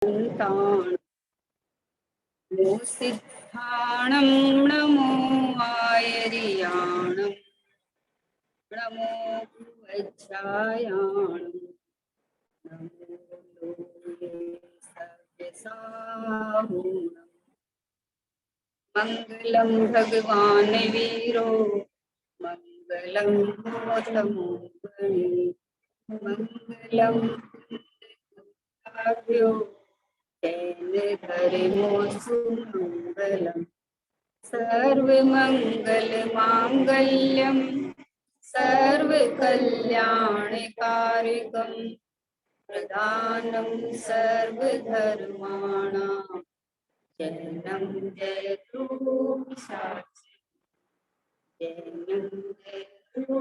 नमो सिद्धाणं नमो आयर्याणं नमो वज्रायाणं नमो लोके सव्यसाहुणम् मंगलम भगवान वीरो मंगलम गौतमो गणे मंगलम पुण्डरीकाभ्यो जैन धर्मो सुमंगलम सर्वमंगल मांगल्यम सर्वकल्याणकारकम प्रदानं सर्वधर्माणां जैनं जयतु शास्त्रम् जैनं जयतु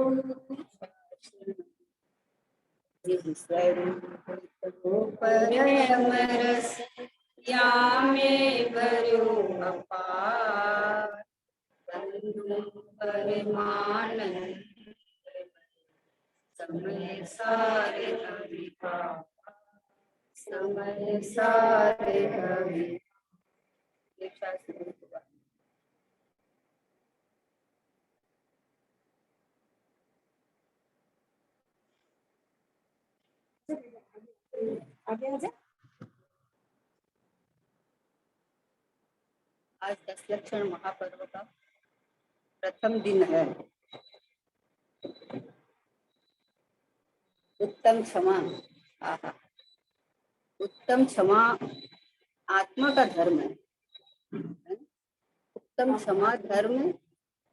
शास्त्रम् स्वरूपो परमरस यामे वर्यो अपार बंधु परमानंद समय सारे अभिका समय सारे अभिका। आज 10 लक्षण महापर्व का प्रथम दिन है। उत्तम क्षमा। आहा, उत्तम क्षमा आत्मा का धर्म है। उत्तम क्षमा धर्म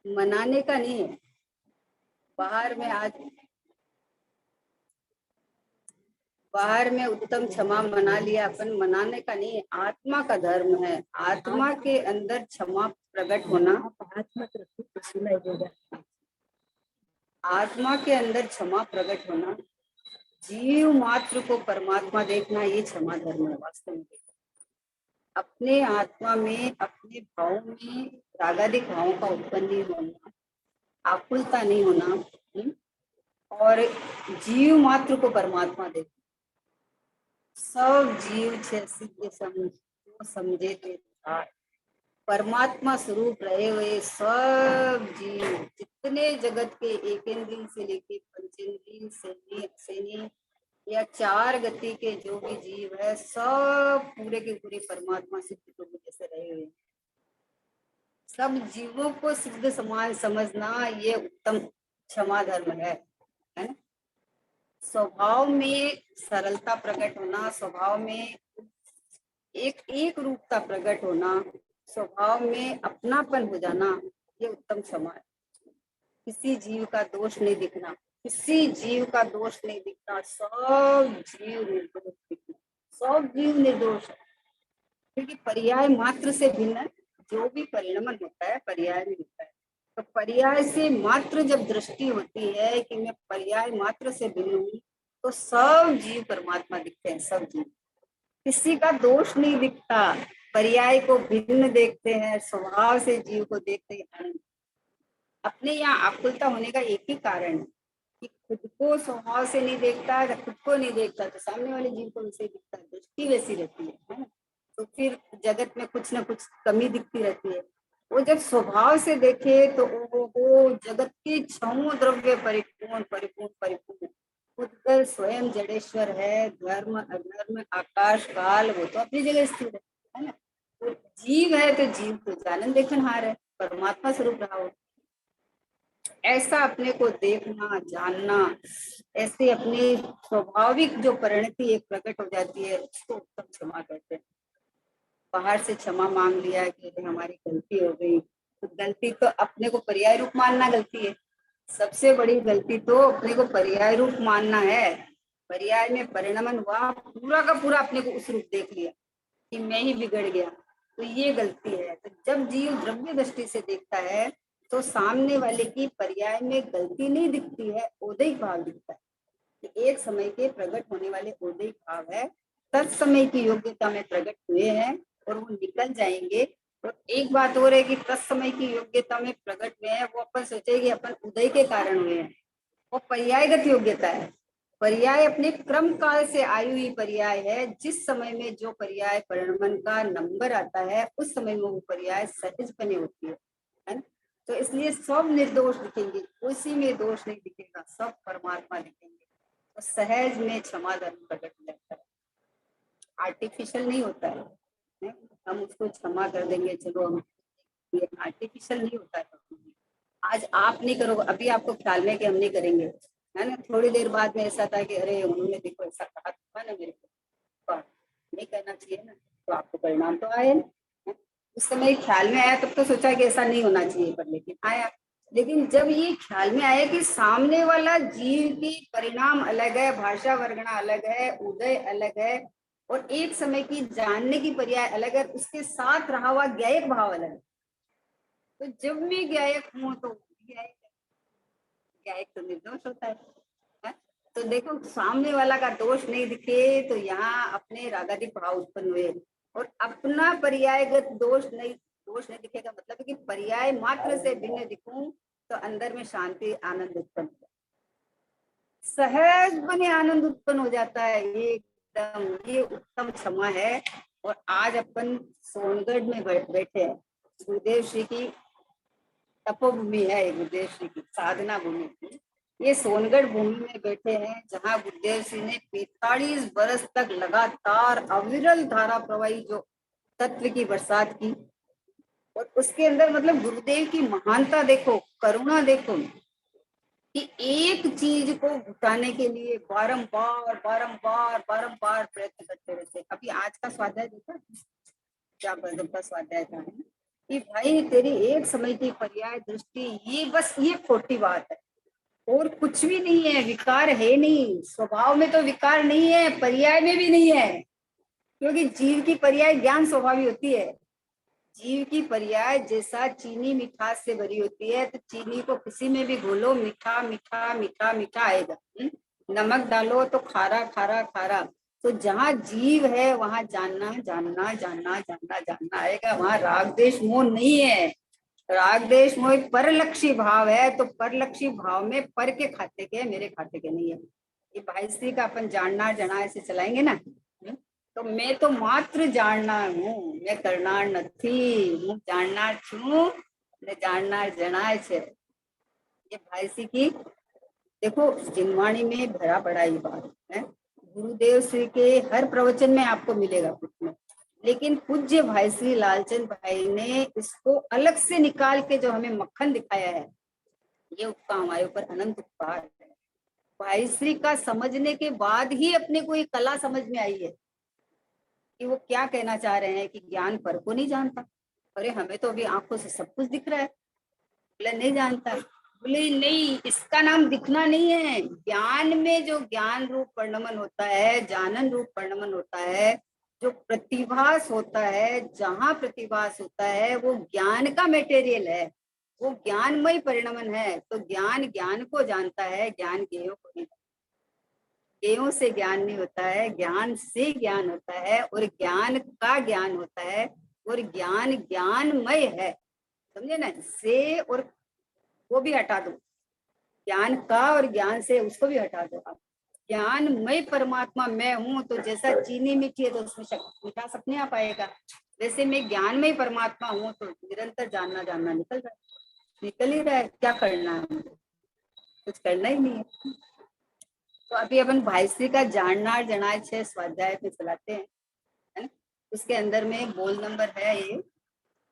मनाने का नहीं है। बाहर में उत्तम क्षमा मना लिया अपन, मनाने का नहीं है, आत्मा का धर्म है। आत्मा के अंदर क्षमा प्रकट होना, आत्मा के अंदर क्षमा प्रकट होना, जीव मात्र को परमात्मा देखना, ये क्षमा धर्म है वास्तव में। अपने आत्मा में, अपने भाव में रागादिक भावों का उत्पन्न नहीं होना, आकुलता नहीं होना, और जीव मात्र को परमात्मा देखना। सब जीव सिद्ध समझे थे परमात्मा स्वरूप रहे हुए सब जीव, जितने जगत के एकेंद्रिय से लेके पंचेंद्रिय से या 4 गति के जो भी जीव है, सब पूरे के पूरे परमात्मा सिद्ध प्रभु जैसे रहे हुए। सब जीवों को सिद्ध समान समझना, ये उत्तम क्षमा धर्म है ना। स्वभाव में सरलता प्रकट होना, स्वभाव में एक रूपता प्रकट होना, स्वभाव में अपनापन हो जाना, ये उत्तम क्षमा है। किसी जीव का दोष नहीं दिखना, किसी जीव का दोष नहीं दिखना, सब जीव निर्दोष दिखना, सब जीव निर्दोष है। क्योंकि पर्याय मात्र से भिन्न जो भी परिणमन होता है पर्याय में होता है। तो पर्याय से मात्र जब दृष्टि होती है कि मैं पर्याय मात्र से भिन्न हूँ, तो सब जीव परमात्मा दिखते हैं। सब जीव, किसी का दोष नहीं दिखता, पर्याय को भिन्न देखते हैं, स्वभाव से जीव को देखते हैं। अपने यहाँ आकुलता होने का एक ही कारण है कि खुद को स्वभाव से नहीं देखता, जब खुद को नहीं देखता तो सामने वाले जीव को वैसे दिखता है, दृष्टि वैसी रहती है ना। तो फिर जगत में कुछ ना कुछ कमी दिखती रहती है। वो जब स्वभाव से देखे तो वो जगत के 6 द्रव्य परिपूर्ण परिपूर्ण परिपूर्ण, खुद स्वयं जड़ेश्वर है, धर्म अधर्म आकाश काल वो तो अपनी जगह स्थिर है ना। तो जीव है तो जीव तो जानन देखनहार है, परमात्मा स्वरूप रहा हो। ऐसा अपने को देखना जानना, ऐसे अपनी स्वाभाविक जो परिणति एक प्रकट हो जाती है, उसको उत्तम क्षमा कहते हैं। बाहर से क्षमा मांग लिया कि हमारी गलती हो गई, तो गलती तो अपने को पर्याय रूप मानना गलती है। सबसे बड़ी गलती तो अपने को पर्याय रूप मानना है। पर्याय में परिणमन हुआ, पूरा का पूरा अपने को उस रूप देख लिया कि मैं ही बिगड़ गया, तो ये गलती है। तो जब जीव द्रव्य दृष्टि से देखता है तो सामने वाले की पर्याय में गलती नहीं दिखती है, ओदैक भाव दिखता है कि एक समय के प्रकट होने वाले ओदैक भाव है, तत्समय की योग्यता में प्रकट हुए हैं और वो निकल जाएंगे। और एक बात और है कि तत्समय की योग्यता में प्रकट हुए हैं, वो अपन सोचेंगे अपन उदय के कारण हुए हैं, वो पर्यायगत योग्यता है। पर्याय अपने क्रम काल से आई हुई पर्याय है। जिस समय में जो पर्याय परिणमन का नंबर आता है उस समय में वो पर्याय सहज बने होती है ना। तो इसलिए सब निर्दोष दिखेंगे, उसी में दोष नहीं दिखेगा, सब परमात्मा दिखेंगे। तो सहज में क्षमा धर्म प्रकट लगता है, आर्टिफिशियल नहीं होता है। हम उसको क्षमा कर देंगे, चलो हम, ये आर्टिफिशियल नहीं होता है। आज आप नहीं करोगे, अभी आपको ख्याल में कि हम नहीं करेंगे, है ना, थोड़ी देर बाद में ऐसा था कि अरे उन्होंने देखो ऐसा कहा था ना मेरे को, तो नहीं करना चाहिए ना, तो आपको परिणाम तो आए ना। उस समय ख्याल में आया तब तो सोचा कि ऐसा नहीं होना चाहिए, पर लेकिन आया। लेकिन जब ये ख्याल में आया कि सामने वाला जीव की परिणाम अलग है, भाषा वर्गना अलग है, उदय अलग है, और एक समय की जानने की पर्याय अलग है, उसके साथ रहा हुआ ज्ञायक भाव अलग है। तो जब मैं ज्ञायक हूँ तो ज्ञायक, ज्ञायक तो निर्दोष होता है? तो देखो सामने वाला का दोष नहीं दिखे तो यहाँ अपने रागादिक भाव उत्पन्न हुए, और अपना पर्यायगत दोष नहीं दिखेगा, मतलब है कि पर्याय मात्र से भिन्न दिखूं तो अंदर में शांति आनंद उत्पन्न हो, सहज बने आनंद उत्पन्न हो जाता है एकदम। ये उत्तम क्षमा है। और आज अपन सोनगढ़ में बैठे हैं, गुरुदेव श्री की तपोभूमि है, गुरुदेव श्री की साधना भूमि थी। ये सोनगढ़ भूमि में बैठे हैं जहाँ गुरुदेव श्री ने 45 बरस तक लगातार अविरल धारा प्रवाही जो तत्व की बरसात की, और उसके अंदर मतलब गुरुदेव की महानता देखो, करुणा देखो, कि एक चीज को घुटाने के लिए बारंबार बारंबार बारंबार प्रयत्न करते रहते। अभी आज का स्वाध्याय देखा, क्या गजब का स्वाध्याय था, कि भाई तेरी एक समय की पर्याय दृष्टि, ये बस ये खोटी बात है, और कुछ भी नहीं है, विकार है नहीं, स्वभाव में तो विकार नहीं है, पर्याय में भी नहीं है, क्योंकि जीव की पर्याय ज्ञान स्वभावी होती है। जीव की पर्याय जैसा चीनी मिठास से भरी होती है, तो चीनी को किसी में भी घोलो मीठा मीठा मीठा मीठा आएगा, नमक डालो तो खारा खारा खारा। तो जहाँ जीव है वहां जानना जानना जानना जानना जानना आएगा, वहां राग देश मोह नहीं है। राग देश मोह परलक्षी भाव है, तो परलक्षी भाव में पर के खाते के, मेरे खाते के नहीं है। ये भाई श्री का अपन जानना जना ऐसे चलाएंगे ना, तो मैं तो मात्र जानना हूँ, मैं करनार नहीं हूँ, जाननार छू ने जाननार जनाए छे। ये भाई श्री की देखो जिनवाणी में भरा पड़ा ये बात है। गुरुदेव श्री के हर प्रवचन में आपको मिलेगा कुछ में, लेकिन पूज्य भाई श्री लालचंद भाई ने इसको अलग से निकाल के जो हमें मक्खन दिखाया है, ये उसका हमारे ऊपर अनंत उपकार है। भाई श्री का समझने के बाद ही अपने को ये कला समझ में आई है कि वो क्या कहना चाह रहे हैं, कि ज्ञान पर को नहीं जानता। अरे हमें तो अभी आंखों से सब कुछ दिख रहा है, बोले नहीं जानता। बोले नहीं, इसका नाम दिखना नहीं है, ज्ञान में जो ज्ञान रूप परिणमन होता है, जानन रूप परिणमन होता है, जो प्रतिभास होता है, जहां प्रतिभास होता है वो ज्ञान का मटेरियल है, वो ज्ञानमय परिणमन है। तो ज्ञान ज्ञान को जानता है, ज्ञान ज्ञेयों को नहीं। ज्ञेयों से ज्ञान नहीं होता है, ज्ञान से ज्ञान होता है, और ज्ञान का ज्ञान होता है, और ज्ञान ज्ञानमय है, समझे ना। से और वो भी हटा दो, ज्ञान का और ज्ञान से उसको भी हटा दो आप। ज्ञानमय परमात्मा मैं हूं, तो जैसा चीनी मीठी है तो उसमें मिठास अपने आप आएगा, वैसे मैं ज्ञानमय परमात्मा हूं, तो निरंतर जानना जानना निकल ही रहा है। क्या करना है, कुछ करना ही नहीं है। तो अभी अपन भाईश्री का जानना जनाए छे स्वाध्याय पे चलाते हैं, है ना। उसके अंदर में बोल नंबर है ये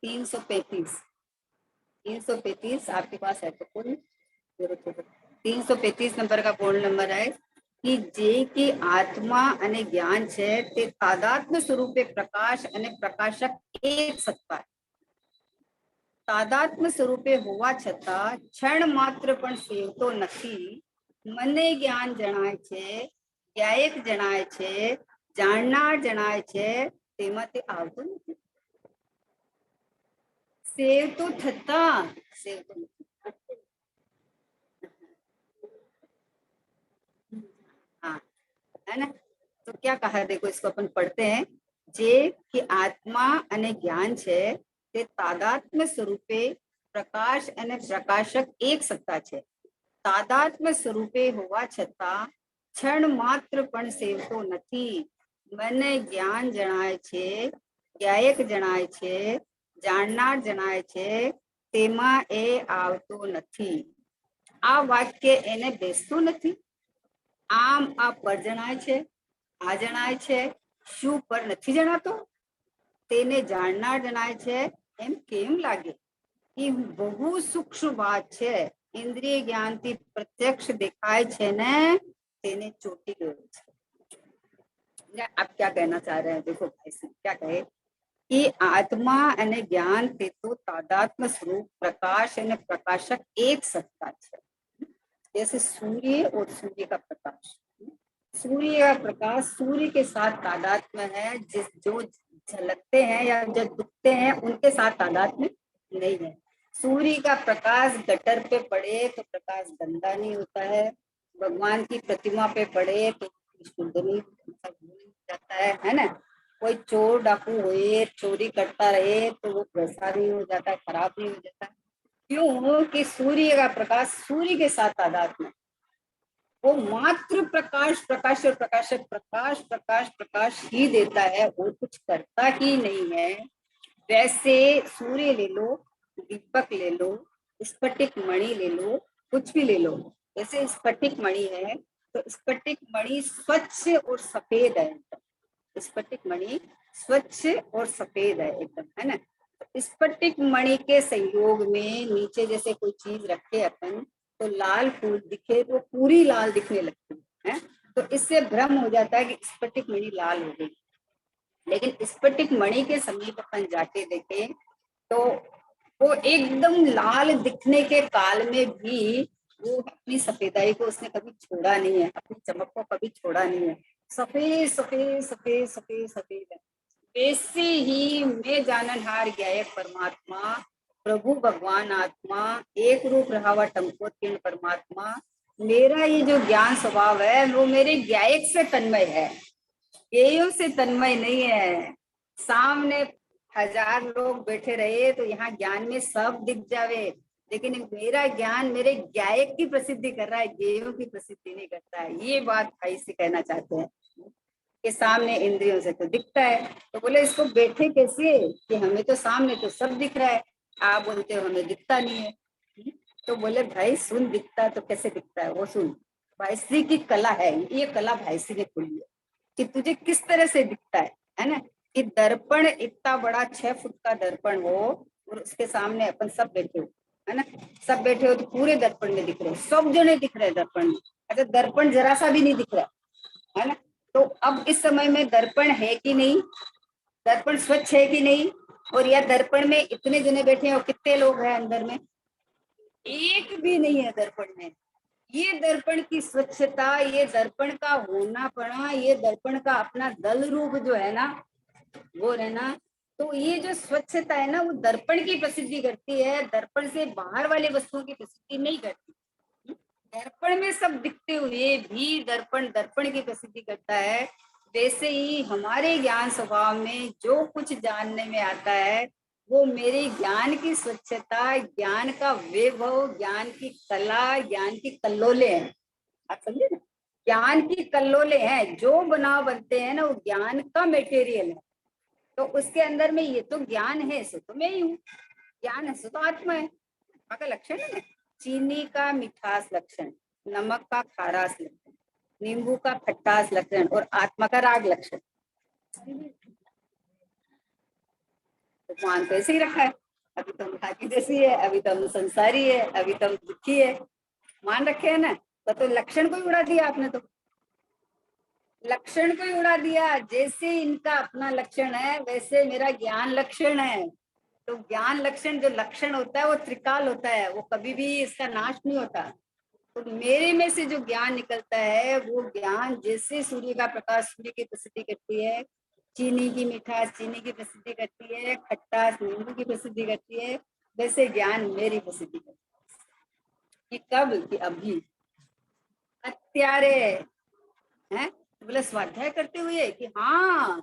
335। 335 आपके पास है तो कोई 335 नंबर का बोल नंबर है कि जे की आत्मा અને જ્ઞાન છે તે તાદાત્મ્ય સ્વરૂપે પ્રકાશ અને પ્રકાશક એક સત્તા, તાદાત્મ્ય સ્વરૂપે હોવા છતાં ક્ષણ માત્ર પણ સેવતો નથી। મને જ્ઞાન જણાય છે, જ્ઞાયક જણાય છે, જાણનાર જણાય છે, તેમાં તે આવતું નથી। સેવતો થતા સેવતો નથી। हाँ, है ना। तो क्या कहा है देखो, इसको अपन पढ़ते हैं। जे की आत्मा અને જ્ઞાન છે તે તાદાત્મ્ય સ્વરૂપે પ્રકાશ અને પ્રકાશક એક સત્તા છે। તાદાત્મ્ય સ્વરૂપે હોવા છતાં क्षण मात्र पण સેવતો નથી. મને જ્ઞાન જણાય છે, જ્ઞાયક જણાય છે, જાણનાર જણાય છે, તેમાં એ આવતો નથી. આ વાક્ય એને બેસતું નથી. આમ આ પર જણાય છે, આ જણાય છે, શું પર નથી જણાતો? તેને જાણનાર જણાય છે એમ કેમ લાગે? એ બહુ સૂક્ષ્મ વાત છે. इंद्रिय ज्ञान થી प्रत्यक्ष દેખાય છે ને તેને ચોટી ગયો છે. आप क्या कहना चाह रहे हैं? देखो भाई साहब क्या कहे कि आत्मा અને જ્ઞાન તે તો તાદાત્મ્ય સ્વરૂપ प्रकाश અને प्रकाशक एक सत्ता છે. जैसे सूर्य और सूर्य का प्रकाश, सूर्य का प्रकाश सूर्य के साथ तादात्म्य है. जिस जो झलकते हैं या जो दिखते हैं उनके साथ तादात्म्य नहीं है. सूर्य का प्रकाश गटर पे पड़े तो प्रकाश गंदा नहीं होता है, भगवान की प्रतिमा पे पड़े तो शुद्ध नहीं जाता है ना. कोई चोर डाकू हुए चोरी करता रहे तो वो वैसा नहीं हो जाता, खराब नहीं हो जाता. क्यों कि सूर्य का प्रकाश सूर्य के साथ तादात्म्य, वो मात्र प्रकाश प्रकाश और प्रकाशक प्रकाश प्रकाश प्रकाश ही देता है, वो कुछ करता ही नहीं है. वैसे सूर्य ले लो, दीपक ले लो, स्फटिक मणि ले लो, कुछ भी ले लो. जैसे स्फटिक मणि है तो स्फटिक मणि स्वच्छ और सफेद है. स्फटिक मणि स्वच्छ और सफेद है एकदम, है ना. स्फटिक मणि के संयोग में नीचे जैसे कोई चीज रखे अपन तो लाल फूल दिखे तो पूरी लाल दिखने लगती है. तो इससे भ्रम हो जाता है कि स्फटिक मणि लाल हो गई. लेकिन स्फटिक मणि के समीप अपन जाके देखें तो वो एकदम लाल दिखने के काल में भी वो अपनी सफेदाई को उसने कभी छोड़ा नहीं है, अपनी चमक को कभी छोड़ा नहीं है. सफेद सफेद सफेद सफेद सफेद है. वैसे ही मैं जाननहार ज्ञायक परमात्मा, प्रभु भगवान आत्मा, एक रूप रहा हुआ टंकोत्कीर्ण परमात्मा, मेरा ये जो ज्ञान स्वभाव है वो मेरे ज्ञायक से तन्मय है, ज्ञेयों से तन्मय नहीं है. सामने 1000 लोग बैठे रहे तो यहाँ ज्ञान में सब दिख जावे, लेकिन मेरा ज्ञान मेरे ज्ञायक की प्रसिद्धि कर रहा है, ज्ञेयों की प्रसिद्धि नहीं करता है. ये बात भाई से कहना चाहते हैं कि सामने इंद्रियों से तो दिखता है. तो बोले इसको बैठे कैसे कि हमें तो सामने तो सब दिख रहा है, आप बोलते हो हमें दिखता नहीं है. तो बोले भाई सुन, दिखता तो कैसे दिखता है वो सुन. भाईश्री की कला है, ये कला भाईश्री ने खोली है कि तुझे किस तरह से दिखता है ना. कि दर्पण इतना बड़ा 6 फुट का दर्पण हो और उसके सामने अपन सब बैठे हो, है ना. सब बैठे हो तो पूरे दर्पण में दिख रहे, सब जने दिख रहे दर्पण में. अच्छा दर्पण जरा सा भी नहीं दिख रहा है ना. तो अब इस समय में दर्पण है कि नहीं, दर्पण स्वच्छ है कि नहीं, और या दर्पण में इतने जने बैठे हैं और कितने लोग हैं अंदर में, एक भी नहीं है दर्पण में. ये दर्पण की स्वच्छता, ये दर्पण का होना पड़ा, ये दर्पण का अपना दल रूप जो है ना वो रहना, तो ये जो स्वच्छता है ना वो दर्पण की प्रसिद्धि करती है, दर्पण से बाहर वाले वस्तुओं की प्रसिद्धि नहीं करती. दर्पण में सब दिखते हुए भी दर्पण दर्पण की प्रसिद्धि करता है. वैसे ही हमारे ज्ञान स्वभाव में जो कुछ जानने में आता है वो मेरे ज्ञान की स्वच्छता, ज्ञान का वैभव, ज्ञान की कला, ज्ञान की कल्लोले हैं. आप समझे ना, ज्ञान की कल्लोले हैं. जो बनाव बनते हैं ना वो ज्ञान का मटेरियल है. तो उसके अंदर में ये तो ज्ञान है, सो तो मैं ही हूँ. ज्ञान है सो तो आत्मा है. का लक्षण है ना, चीनी का मिठास लक्षण, नमक का खारास लक्षण, नींबू का खट्टास लक्षण और आत्मा का राग लक्षण. तो मान तो ऐसे ही रखा है. अभी तो हम खाकी जैसी है, अभी तो हम संसारी है, अभी तो हम दुखी है, मान रखे है ना. तो लक्षण को ही उड़ा दिया आपने, तो लक्षण को ही उड़ा दिया. जैसे इनका अपना लक्षण है वैसे मेरा ज्ञान लक्षण है. तो ज्ञान लक्षण जो लक्षण होता है वो त्रिकाल होता है, वो कभी भी इसका नाश नहीं होता. तो मेरे में से जो ज्ञान निकलता है वो ज्ञान जैसे सूर्य का प्रकाश सूर्य की प्रसिद्धि करती है, चीनी की मिठास चीनी की प्रसिद्धि करती है, खट्टास नींबू की प्रसिद्धि करती है, वैसे ज्ञान मेरी प्रसिद्धि करती है. कि कब कि अभी अत्यारे है. तो बोले स्वाध्याय करते हुए कि हाँ.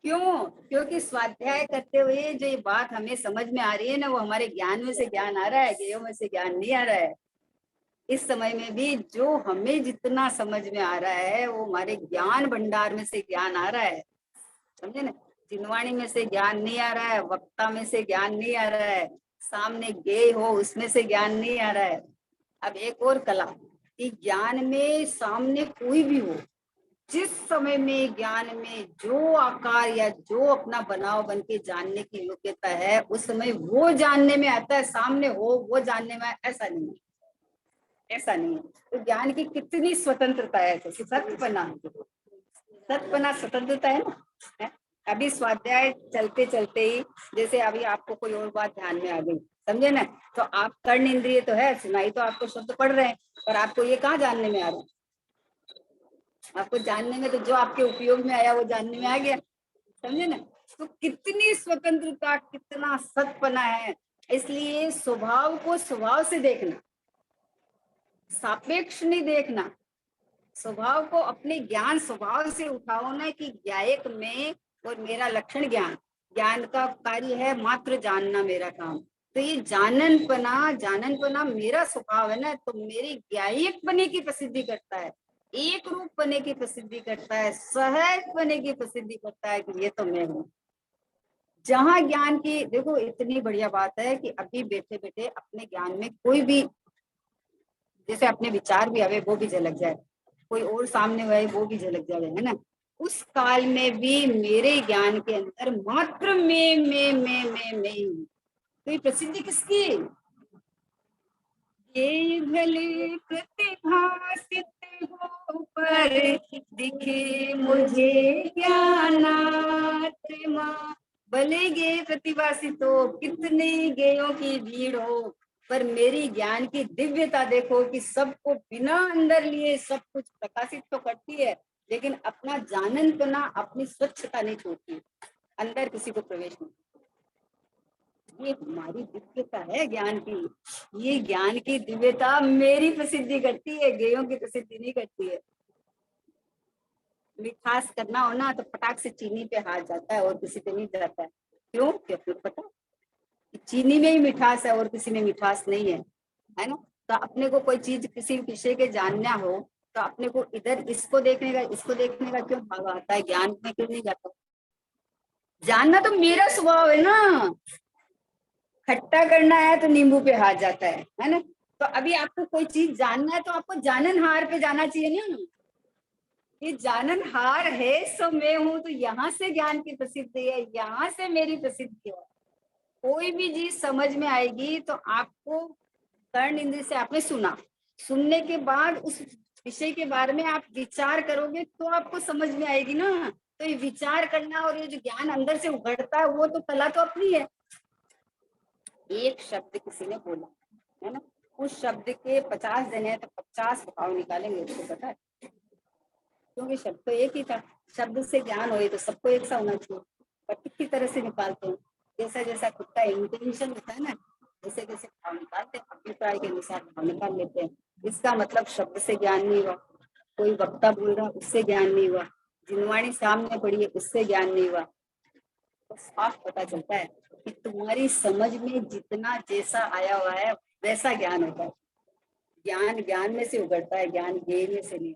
क्यों? क्योंकि स्वाध्याय करते हुए जो ये बात हमें समझ में आ रही है ना वो हमारे ज्ञान में से ज्ञान आ रहा है, ज्ञेयों में से ज्ञान नहीं आ रहा है. इस समय में भी जो हमें जितना समझ में आ रहा है वो हमारे ज्ञान भंडार में से ज्ञान आ रहा है, समझे ना। जिनवाणी में से ज्ञान नहीं आ रहा है, वक्ता में से ज्ञान नहीं आ रहा है, सामने गे हो उसमें से ज्ञान नहीं आ रहा है। अब एक और कला कि ज्ञान में सामने कोई भी हो, जिस समय में ज्ञान में जो आकार या जो अपना बनाव बन के जानने की योग्यता है उस समय वो जानने में आता है, सामने हो वो जानने में, ऐसा नहीं है, ऐसा नहीं है। तो ज्ञान की कितनी स्वतंत्रता है, तो सतपना, सतपना स्वतंत्रता है ना, है? अभी स्वाध्याय चलते चलते ही जैसे अभी आपको कोई और बात ध्यान में आ गई, समझे ना, तो आप कर्ण इंद्रिय तो है, सुनाई तो आपको शब्द पढ़ रहे हैं, पर आपको ये कहाँ जानने में आ रहा है, आपको जानने में तो जो आपके उपयोग में आया वो जानने में आ गया, समझे ना। तो कितनी स्वतंत्रता, कितना सतपना है। इसलिए स्वभाव को स्वभाव से देखना, सापेक्ष नहीं देखना, स्वभाव को अपने ज्ञान स्वभाव से उठाओ ना कि ज्ञायक में, और मेरा लक्षण ज्ञान, ज्ञान का कार्य है मात्र जानना मेरा काम। तो ये जाननपना, जाननपना मेरा स्वभाव है ना, तो मेरे ज्ञायक बने की प्रसिद्धि करता है, एक रूप बने की प्रसिद्धि करता है, सहज बने की प्रसिद्धि करता है कि ये तो मैं हूँ। जहां ज्ञान की देखो इतनी बढ़िया बात है कि अभी बैठे बैठे अपने ज्ञान में कोई भी, जैसे अपने विचार भी आवे वो भी झलक जाए, कोई और सामने हुआ है वो भी झलक जाए, है ना। उस काल में भी मेरे ज्ञान के अंदर मात्र मैं ही हूँ। तो ये प्रसिद्धि किसकी, ये भले प्रतिभासित हो पर दिखे मुझे ज्ञानात्मा। भले गे प्रतिभासित हो, कितने गेयों की भीड़ हो, पर मेरी ज्ञान की दिव्यता देखो कि सबको बिना अंदर लिए सब कुछ प्रकाशित तो करती है, लेकिन अपना जाननपना, अपनी स्वच्छता नहीं छोड़ती, अंदर किसी को प्रवेश नहीं। ये हमारी दिव्यता है ज्ञान की, ये ज्ञान की दिव्यता मेरी प्रसिद्धि करती है, गेयों की प्रसिद्धि नहीं करती है। मिठास करना हो ना तो फटाक से चीनी पे हाथ जाता है और किसी पे नहीं जाता है, क्यों, क्योंकि पता कि चीनी में ही मिठास है और किसी में मिठास नहीं है ना। तो अपने को कोई चीज किसी विषय के जानना हो तो अपने को इधर इसको देखने का, इसको देखने का क्यों भाव आता है, ज्ञान में क्यों नहीं जाता। जानना तो मेरा स्वभाव है ना, खट्टा करना है तो नींबू पे हाथ जाता है ना। तो अभी आपको कोई चीज जानना है तो आपको जाननहार पे जाना चाहिए ना, ये जाननहार है सो मैं हूं, तो यहाँ से ज्ञान की प्रसिद्धि है, यहाँ से मेरी प्रसिद्धि है। कोई भी चीज समझ में आएगी तो आपको कर्ण इंद्रिय से आपने सुना, सुनने के बाद उस विषय के बारे में आप विचार करोगे तो आपको समझ में आएगी ना। तो ये विचार करना और ये जो ज्ञान अंदर से उभरता है वो तो कला तो अपनी है। एक शब्द किसी ने बोला है ना, उस शब्द के 50 जने हैं तो 50 भाव निकालेंगे, उसको पता है, क्योंकि शब्द तो एक ही था। शब्द से ज्ञान हो तो सबको एक सा होना चाहिए, पर किसी तरह से निकालते हैं, जैसा जैसा खुद का इंटेंशन होता है ना, जैसे जैसे भाव निकालते हैं, अभिप्राय के अनुसार भाव निकाल लेते हैं। इसका मतलब शब्द से ज्ञान नहीं हुआ, कोई वक्ता बोल रहा उससे ज्ञान नहीं हुआ, जिनवाणी सामने पड़ी है उससे ज्ञान नहीं हुआ। तो साफ पता चलता है कि तुम्हारी समझ में जितना जैसा आया हुआ है वैसा ज्ञान होता है। ज्ञान ज्ञान में से उगड़ता है, ज्ञान ज्ञेय में से नहीं,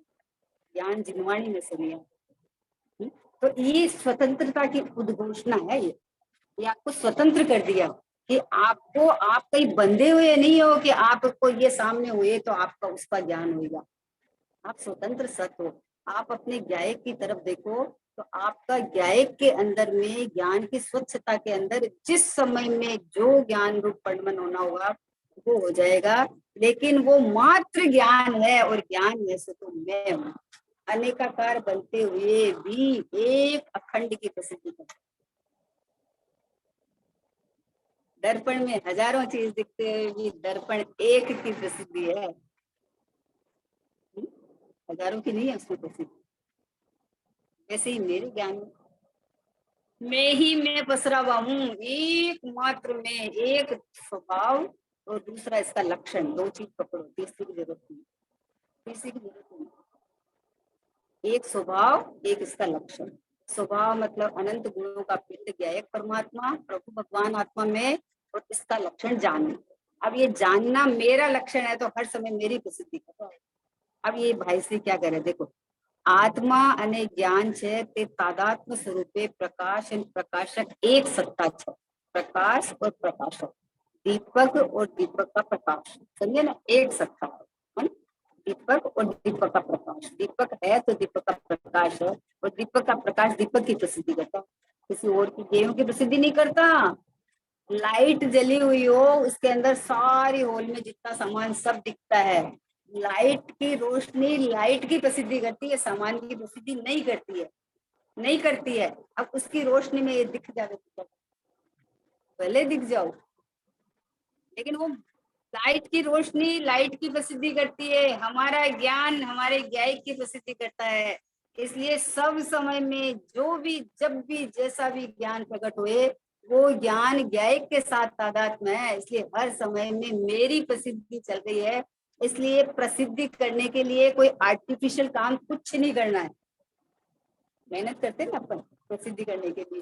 ज्ञान जिनवाणी में से नहीं है। तो ये स्वतंत्रता की उद्घोषणा है, ये आपको स्वतंत्र कर दिया कि आपको, आप कहीं बंधे हुए नहीं हो कि आपको ये सामने हुए तो आपका उसका ज्ञान होगा। आप स्वतंत्र सत हो। आप अपने ज्ञायक की तरफ देखो तो आपका ज्ञायक के अंदर में, ज्ञान की स्वच्छता के अंदर जिस समय में जो ज्ञान रूप परिणमन होना होगा वो हो जाएगा। लेकिन वो मात्र ज्ञान है और ज्ञान में से तो मैं हूँ, अनेकाकार बनते हुए भी एक अखंड की प्रसिद्धि करता। दर्पण में हजारों चीज दिखते हुए भी दर्पण एक की प्रसिद्धि है, हजारों की नहीं है उसकी प्रसिद्धि। वैसे ही मेरे ज्ञान में मैं ही मैं पसरा हुआ हूँ, एकमात्र में, एक स्वभाव और दूसरा इसका लक्षण, दो चीज पकड़ो, तीसरी की जरूरत नहीं, तीसरी की जरूरत नहीं। एक स्वभाव, एक इसका लक्षण। स्वभाव मतलब अनंत गुणों का पिंड ज्ञायक परमात्मा प्रभु भगवान आत्मा में, और इसका लक्षण जानना। अब ये जानना मेरा लक्षण है, तो हर समय मेरी प्रसिद्धि करता है। अब ये भाई श्री क्या करे, देखो, आत्मा અને જ્ઞાન છે તે તાદાત્મ્ય સ્વરૂપે પ્રકાશ અને પ્રકાશક એક સત્તા છે। प्रकाश और प्रकाशक, दीपक और दीपक का प्रकाश, समझे ना, एक सत्ता है ना? दीपक और दीपक का प्रकाश, दीपक है तो दीपक का प्रकाश है, और दीपक का प्रकाश दीपक की प्रसिद्धि करता है, किसी और की गेहूं की प्रसिद्धि नहीं करता। लाइट जली हुई हो, उसके अंदर सारी हॉल में जितना सामान सब दिखता है, लाइट की रोशनी लाइट की प्रसिद्धि करती है, सामान की प्रसिद्धि नहीं करती है, नहीं करती है। अब उसकी रोशनी में ये दिख जाए तो भले दिख जाओ, लेकिन वो लाइट की रोशनी लाइट की प्रसिद्धि करती है, हमारा ज्ञान हमारे ज्ञायक की प्रसिद्धि करता है। इसलिए सब समय में जो भी जब भी जैसा भी ज्ञान प्रकट हुए, वो ज्ञान ज्ञायक के साथ तादात्म्य है, इसलिए हर समय में मेरी प्रसिद्धि चल रही है। इसलिए प्रसिद्धि करने के लिए कोई आर्टिफिशियल काम कुछ नहीं करना है। मेहनत करते हैं ना अपन प्रसिद्धि करने के लिए,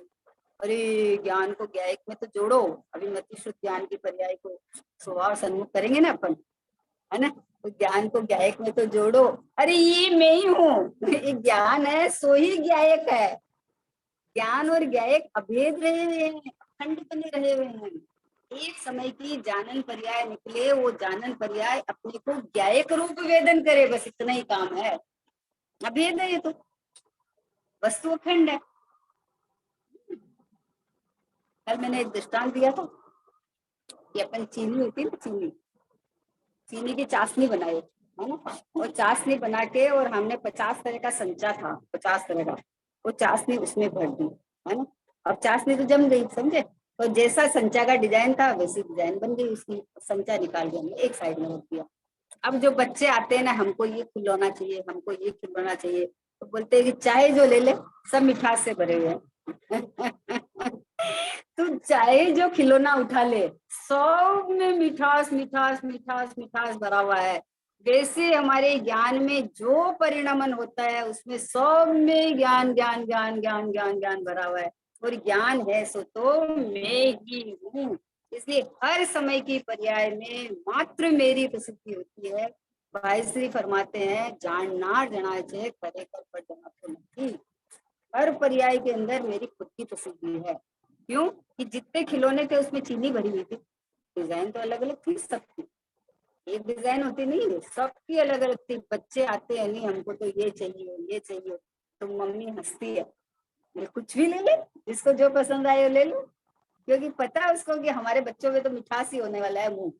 अरे ज्ञान को ज्ञायक में तो जोड़ो, अभी मति शुद्ध ज्ञान की पर्याय को स्वभाव सन्मुख करेंगे ना अपन, है ना, तो ज्ञान को ज्ञायक में तो जोड़ो, अरे ये मैं ही हूँ, ये ज्ञान है सो ही ज्ञायक है। ज्ञान और ज्ञायक अभेद रहे हुए हैं, अखंड बने रहे हुए हैं। एक समय की जानन पर्याय निकले, वो जानन पर्याय अपने को ज्ञायक रूप वेदन करे, बस इतना ही काम है। अभेद है ये तो, वस्तु अखंड है। कल मैंने एक दृष्टांत दिया था कि अपन चीनी होती है ना, चीनी की चाशनी बनाए, है ना, और चाशनी बना के, और हमने 50 तरह का संचा था, 50 तरह का, वो चाशनी उसमें भर दी, है ना। अब चाशनी तो जम गई, समझे, तो जैसा संचा का डिजाइन था वैसी डिजाइन बन गई उसकी, संचा निकाल के हमने एक साइड में रख दिया। अब जो बच्चे आते हैं ना, हमको ये खिलौना चाहिए, हमको ये खिलौना चाहिए, तो बोलते हैं कि चाहे जो ले ले, सब मिठास से भरे हुए हैं। तू चाहे जो खिलौना उठा ले, सब में मिठास मिठास मिठास मिठास भरा हुआ है। वैसे हमारे ज्ञान में जो परिणमन होता है, उसमें सब में ज्ञान ज्ञान ज्ञान ज्ञान ज्ञान ज्ञान भरा हुआ है, और ज्ञान है सो तो मैं ही हूँ। इसलिए हर समय की पर्याय में मात्र मेरी प्रसिद्धि होती है। भाई श्री फरमाते हैं, जानना जनाए छे करे कर पर जना तो नहीं। हर पर्याय के अंदर मेरी खुद की प्रसिद्धि है। क्यों कि जितने खिलौने थे उसमें चीनी भरी हुई थी, डिजाइन तो अलग अलग थी सबकी, एक डिजाइन होती नहीं है, सबकी अलग अलग थी। बच्चे आते हैं, नहीं हमको तो ये चाहिए ये चाहिए, तो मम्मी हंसती है, कुछ भी ले ले, जिसको जो पसंद आए वो ले लो, क्योंकि पता है उसको कि हमारे बच्चों में तो मिठास ही होने वाला है मुंह,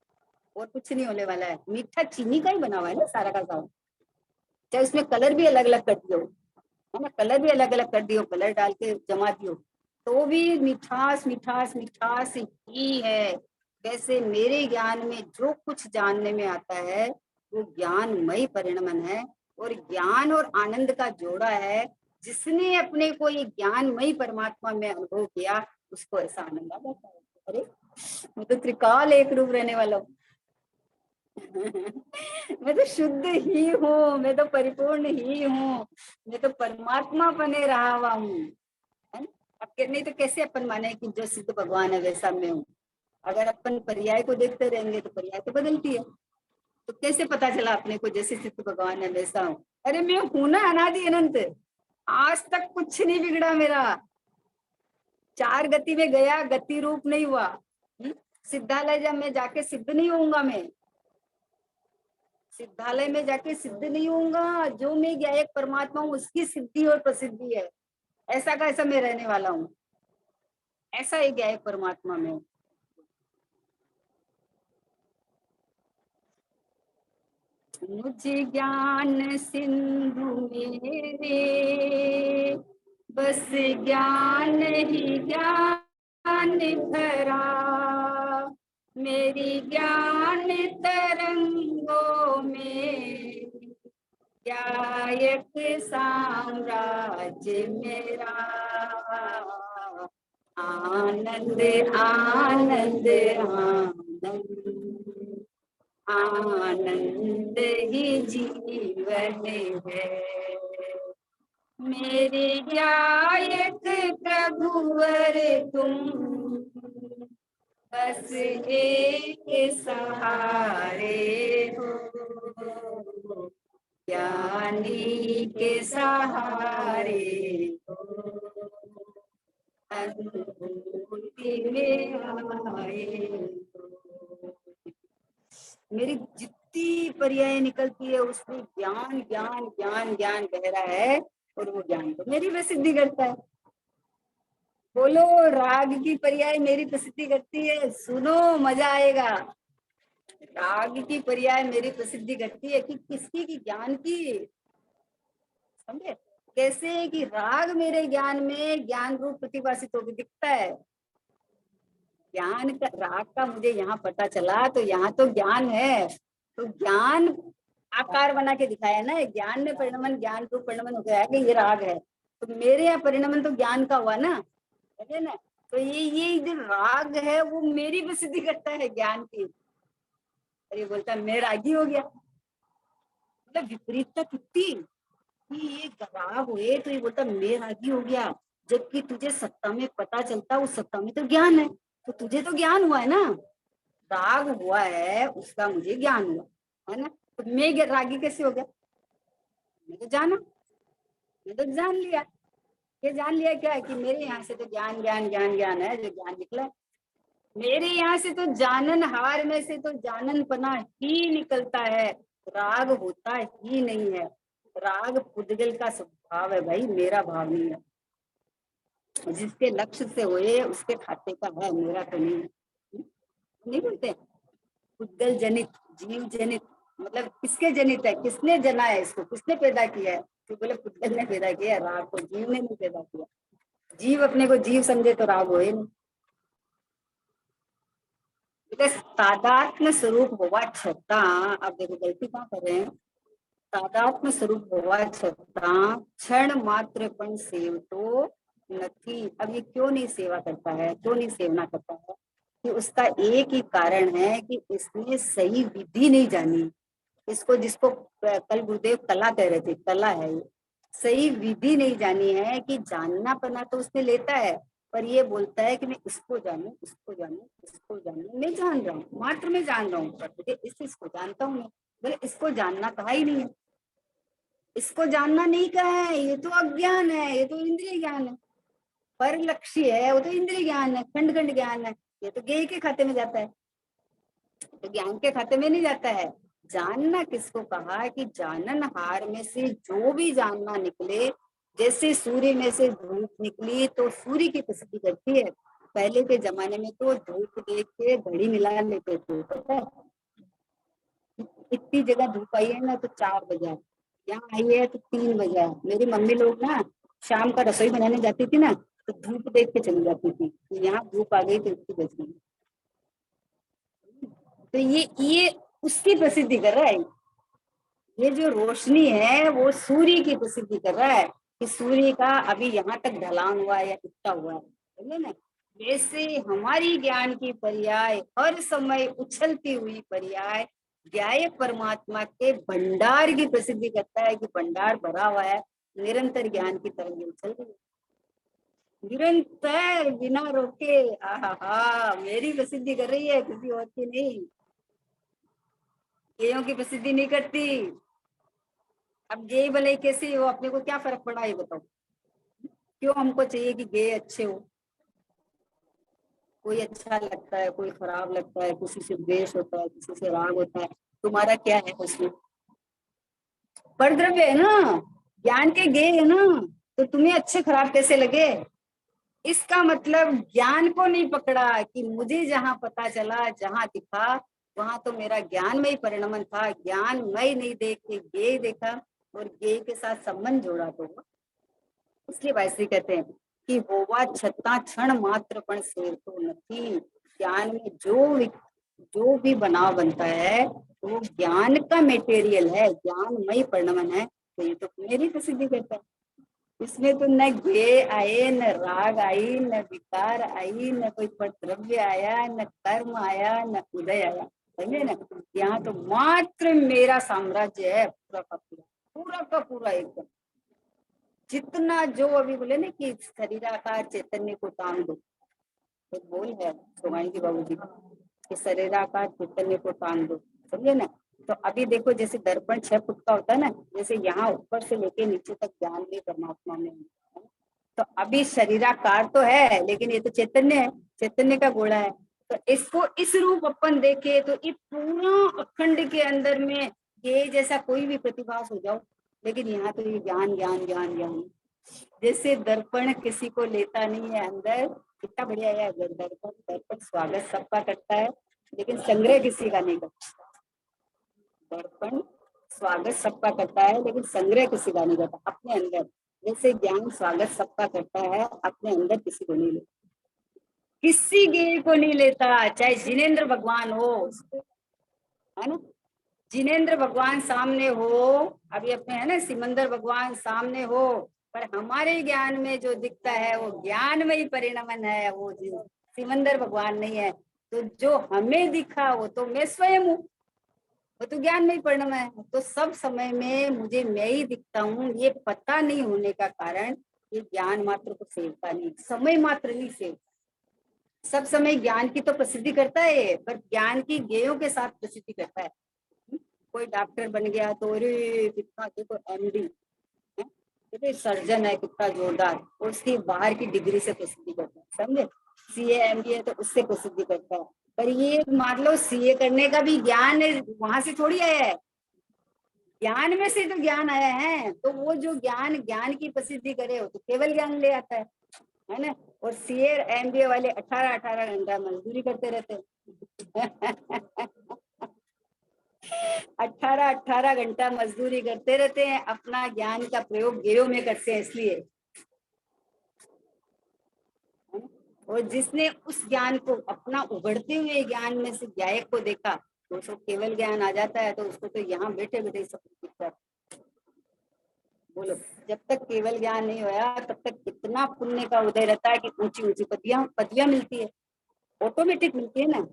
और कुछ नहीं होने वाला है। मीठा चीनी का ही बना हुआ है ना सारा का सारा, चाहे उसमें कलर भी अलग अलग कर दियो, है ना, कलर भी अलग अलग कर दियो, कलर डाल के जमा दियो, तो भी मिठास मिठास मिठास ही है। वैसे मेरे ज्ञान में जो कुछ जानने में आता है, वो ज्ञानमय परिणमन है, और ज्ञान और आनंद का जोड़ा है। जिसने अपने को ये ज्ञानमय परमात्मा में अनुभव किया, उसको ऐसा आनंद आ जाता है। अरे मैं तो त्रिकाल एक रूप रहने वाला हूँ। मैं तो शुद्ध ही हूँ, मैं तो परिपूर्ण ही हूँ, मैं तो परमात्मा बने रहा हुआ हूँ। अब नहीं तो कैसे अपन माने कि जो सिद्ध भगवान है वैसा मैं हूँ। अगर अपन पर्याय को देखते रहेंगे तो पर्याय तो बदलती है, तो कैसे पता चला अपने को जैसे सिद्ध भगवान है वैसा हूँ। अरे मैं हूं ना, अनादि अनंत, आज तक कुछ नहीं बिगड़ा मेरा। चार गति में गया, गति रूप नहीं हुआ। सिद्धालय जब मैं जाके सिद्ध नहीं होऊंगा, मैं सिद्धालय में जाके सिद्ध नहीं होऊंगा, जो मैं ज्ञायक परमात्मा हूँ उसकी सिद्धि और प्रसिद्धि है। ऐसा का ऐसा मैं रहने वाला हूँ, ऐसा एक ज्ञायक परमात्मा में। मुझे ज्ञान सिंधु मेरे, बस ज्ञान ही ज्ञान भरा, मेरी ज्ञान तरंगों में गायक साम्राज्य मेरा। आनंद आनंद आनंद, आनंद ही जीवन है। मेरे गायक प्रभुवर तुम, बस एक सहारे हो, ज्ञानी के सहारे हो, अनुभूति में आए हो। मेरी जितनी पर्याय निकलती है उसमें ज्ञान ज्ञान ज्ञान ज्ञान बह रहा है, और वो ज्ञान तो मेरी प्रसिद्धि करता है। बोलो, राग की पर्याय मेरी प्रसिद्धि करती है, सुनो मजा आएगा। राग की पर्याय मेरी प्रसिद्धि करती है कि किसकी, की ज्ञान की। समझे कैसे कि राग मेरे ज्ञान में ज्ञान रूप प्रतिभाषित होकर दिखता है। ज्ञान का, राग का मुझे यहाँ पता चला तो यहाँ तो ज्ञान है, तो ज्ञान आकार बना के दिखाया ना, ज्ञान में परिणमन, ज्ञान रूप परिणमन हो गया है कि ये राग है, तो मेरे यहाँ परिणमन तो ज्ञान का हुआ ना, समझे ना। तो ये जो राग है वो मेरी प्रसिद्धि करता है ज्ञान की। अरे बोलता मैं रागी हो गया, मतलब विपरीतता कितनी कि ये राग हुए तो ये बोलता मैं रागी हो गया, जबकि तुझे सत्ता में पता चलता उस सत्ता में तो ज्ञान है, तो तुझे तो ज्ञान हुआ है ना, राग हुआ है उसका मुझे ज्ञान हुआ है ना, तो मैं रागी कैसे हो गया? मैं तो जाना, मैं तो जान लिया। ये जान लिया क्या है कि मेरे यहाँ से तो ज्ञान ज्ञान ज्ञान ज्ञान है, जो ज्ञान निकला मेरे यहाँ से तो जानन हार में से तो जानन पना ही निकलता है, राग होता ही नहीं है। राग पुद्गल का स्वभाव है भाई, मेरा भाव नहीं है। जिसके लक्ष्य से हुए उसके खाते का है, मेरा तो नहीं है। नहीं बोलते पुद्गल जनित, जीव जनित, मतलब किसके जनित है, किसने जना है इसको, किसने पैदा किया है? तो बोले पुद्गल ने पैदा किया, राग को जीव ने नहीं पैदा किया। जीव अपने को जीव समझे तो राग होए नहीं। तादात्म्य स्वरूप होवा छતાં, अब देखो गलती कहाँ कर रहे हैं, तादात्म्य स्वरूप होवा छતાં क्षण मात्र पण सेवतो નથી। अब ये क्यों नहीं सेवा करता है, क्यों नहीं सेवना करता है? कि उसका एक ही कारण है कि इसने सही विधि नहीं जानी। इसको, जिसको कल गुरुदेव कला कह रहे थे, कला है ये, सही विधि नहीं जानी है कि जानना पना तो उसने लेता है, पर ये बोलता है कि मैं इसको जानू, इसको जानू, इसको जानू, मैं जान रहा हूँ, मात्र में जान रहा हूँ, पर मुझे इसको जानता हूँ मैं। बोले इसको जानना कहा ही नहीं है, इसको जानना नहीं कहा है, ये तो अज्ञान है, ये तो इंद्रिय ज्ञान है। पर लक्ष्य है वो तो इंद्रिय ज्ञान है, खंड खंड ज्ञान है, ये तो ज्ञेय के खाते में जाता है, तो ज्ञान के खाते में नहीं जाता है। जानना किसको कहा कि जानन हार में से जो भी जानना निकले, जैसे सूर्य में से धूप निकली तो सूर्य की प्रसिद्धि करती है। पहले के जमाने में तो धूप देख के घड़ी मिला लेते थे, पता है, इतनी जगह धूप आई है ना तो 4 बजा, यहाँ आई है तो 3 बजा। मेरी मम्मी लोग ना शाम का रसोई बनाने जाती थी ना, तो धूप देख के चली जाती थी, यहाँ धूप आ गई तो इतनी बज गई। तो ये उसकी प्रसिद्धि कर रहा है, ये जो रोशनी है वो सूर्य की प्रसिद्धि कर रहा है कि सूर्य का अभी यहाँ तक ढलान हुआ है या इतना हुआ है, समझे ना। वैसे हमारी ज्ञान की पर्याय हर समय उछलती हुई पर्याय ज्ञाय परमात्मा के भंडार की प्रसिद्धि करता है कि भंडार भरा हुआ है, निरंतर ज्ञान की तरंग उछल रही है, निरंतर बिना रोके। आहा, मेरी प्रसिद्धि कर रही है, किसी और की नहीं। गेयों की प्रसिद्धि नहीं करती। अब गे भले कैसे हो, अपने को क्या फर्क पड़ा, ये बताओ। क्यों हमको चाहिए कि गे अच्छे हो? कोई अच्छा लगता है, कोई खराब लगता है, किसी से द्वेष होता है, किसी से राग होता है, तुम्हारा क्या है उसमें? परद्रव्य है ना, ज्ञान के गे है ना, तो तुम्हें अच्छे खराब कैसे लगे? इसका मतलब ज्ञान को नहीं पकड़ा कि मुझे जहां पता चला, जहां दिखा, वहां तो मेरा ज्ञान में ही परिणमन था, ज्ञान मैं नहीं देख के गे देखा और गे के साथ संबंध जोड़ा तो हुआ। इसलिए वैसे कहते हैं कि होवा छत्ता क्षण मात्र पण सेवतो नहीं। ज्ञान में जो भी बनाव बनता है तो वो ज्ञान का मेटेरियल है, ज्ञानमय परिणमन है, तो ये तो मेरी प्रसिद्धि करता है। इसमें तो न गे आए, न राग आई, न विकार आई, न कोई द्रव्य आया, न कर्म आया, न उदय आया, समझे ना। यहाँ तो मात्र मेरा साम्राज्य है, पूरा का पूरा, पूरा का पूरा एकदम। जितना जो अभी बोले ना कि शरीराकार चैतन्य को तान दो, एक बोल है सोमाई जी बाबू जी कि शरीराकार चैतन्य को तान दो, समझे ना। तो अभी देखो जैसे दर्पण 6 फुट का होता है ना, जैसे यहाँ ऊपर से लेके नीचे तक ज्ञान में परमात्मा में है। तो अभी शरीराकार तो है लेकिन ये तो चैतन्य है, चैतन्य का गोला है। तो इसको इस रूप अपन देखे तो ये पूरा अखंड के अंदर में ये जैसा कोई भी प्रतिभास हो जाओ, लेकिन यहाँ तो ये ज्ञान ज्ञान ज्ञान ज्ञान। जैसे दर्पण किसी को लेता नहीं है अंदर, कितना बढ़िया है दर्पण। दर्पण स्वागत सबका करता है लेकिन संग्रह किसी का नहीं करता। दर्पण स्वागत सबका करता है लेकिन संग्रह किसी का नहीं करता अपने अंदर। जैसे ज्ञान स्वागत सबका करता है, अपने अंदर किसी को नहीं लेता, किसी के को नहीं लेता, चाहे जिनेंद्र भगवान हो, है ना। जिनेंद्र भगवान सामने हो, अभी अपने है ना सिमंदर भगवान सामने हो, पर हमारे ज्ञान में जो दिखता है वो ज्ञान में ही परिणमन है, वो सिमंदर भगवान नहीं है। तो जो हमें दिखा वो तो मैं स्वयं हूँ, वो तो ज्ञान में ही परिणम है। तो सब समय में मुझे मैं ही दिखता हूँ, ये पता नहीं होने का कारण ये ज्ञान मात्र को सेवता नहीं, समय मात्र नहीं सेवता। सब समय ज्ञान की तो प्रसिद्धि करता है पर ज्ञान की गेयों के साथ प्रसिद्धि करता है। कोई डॉक्टर बन गया तो अरे कितना, देखो एमडी है, देखो सर्जन है कितना जोरदार, और उसकी बाहर की डिग्री से प्रसिद्धि करता है, समझे। सीए एमबीए तो उससे प्रसिद्धि करता है, पर ये मान लो सीए करने का भी ज्ञान वहां से थोड़ी आया है, ज्ञान में से तो ज्ञान आया है। तो वो जो ज्ञान ज्ञान की प्रसिद्धि करे वो तो केवल ज्ञान ले आता है ना। और सीए एमबीए वाले 18-18 घंटा मजदूरी करते रहते हैं 18-18 घंटा मजदूरी करते रहते हैं, अपना ज्ञान का प्रयोग गेयों में करते हैं इसलिए। और जिसने उस ज्ञान को अपना उभरते हुए ज्ञान में से ज्ञायक को देखा तो उसको केवल ज्ञान आ जाता है, तो उसको तो यहाँ बैठे बैठे सब कुछ दिखता है। बोलो, जब तक केवल ज्ञान नहीं होया तब तक कितना पुण्य का उदय रहता है कि ऊंची ऊंची पदियां पदियां मिलती है, ऑटोमेटिक मिलती है ना।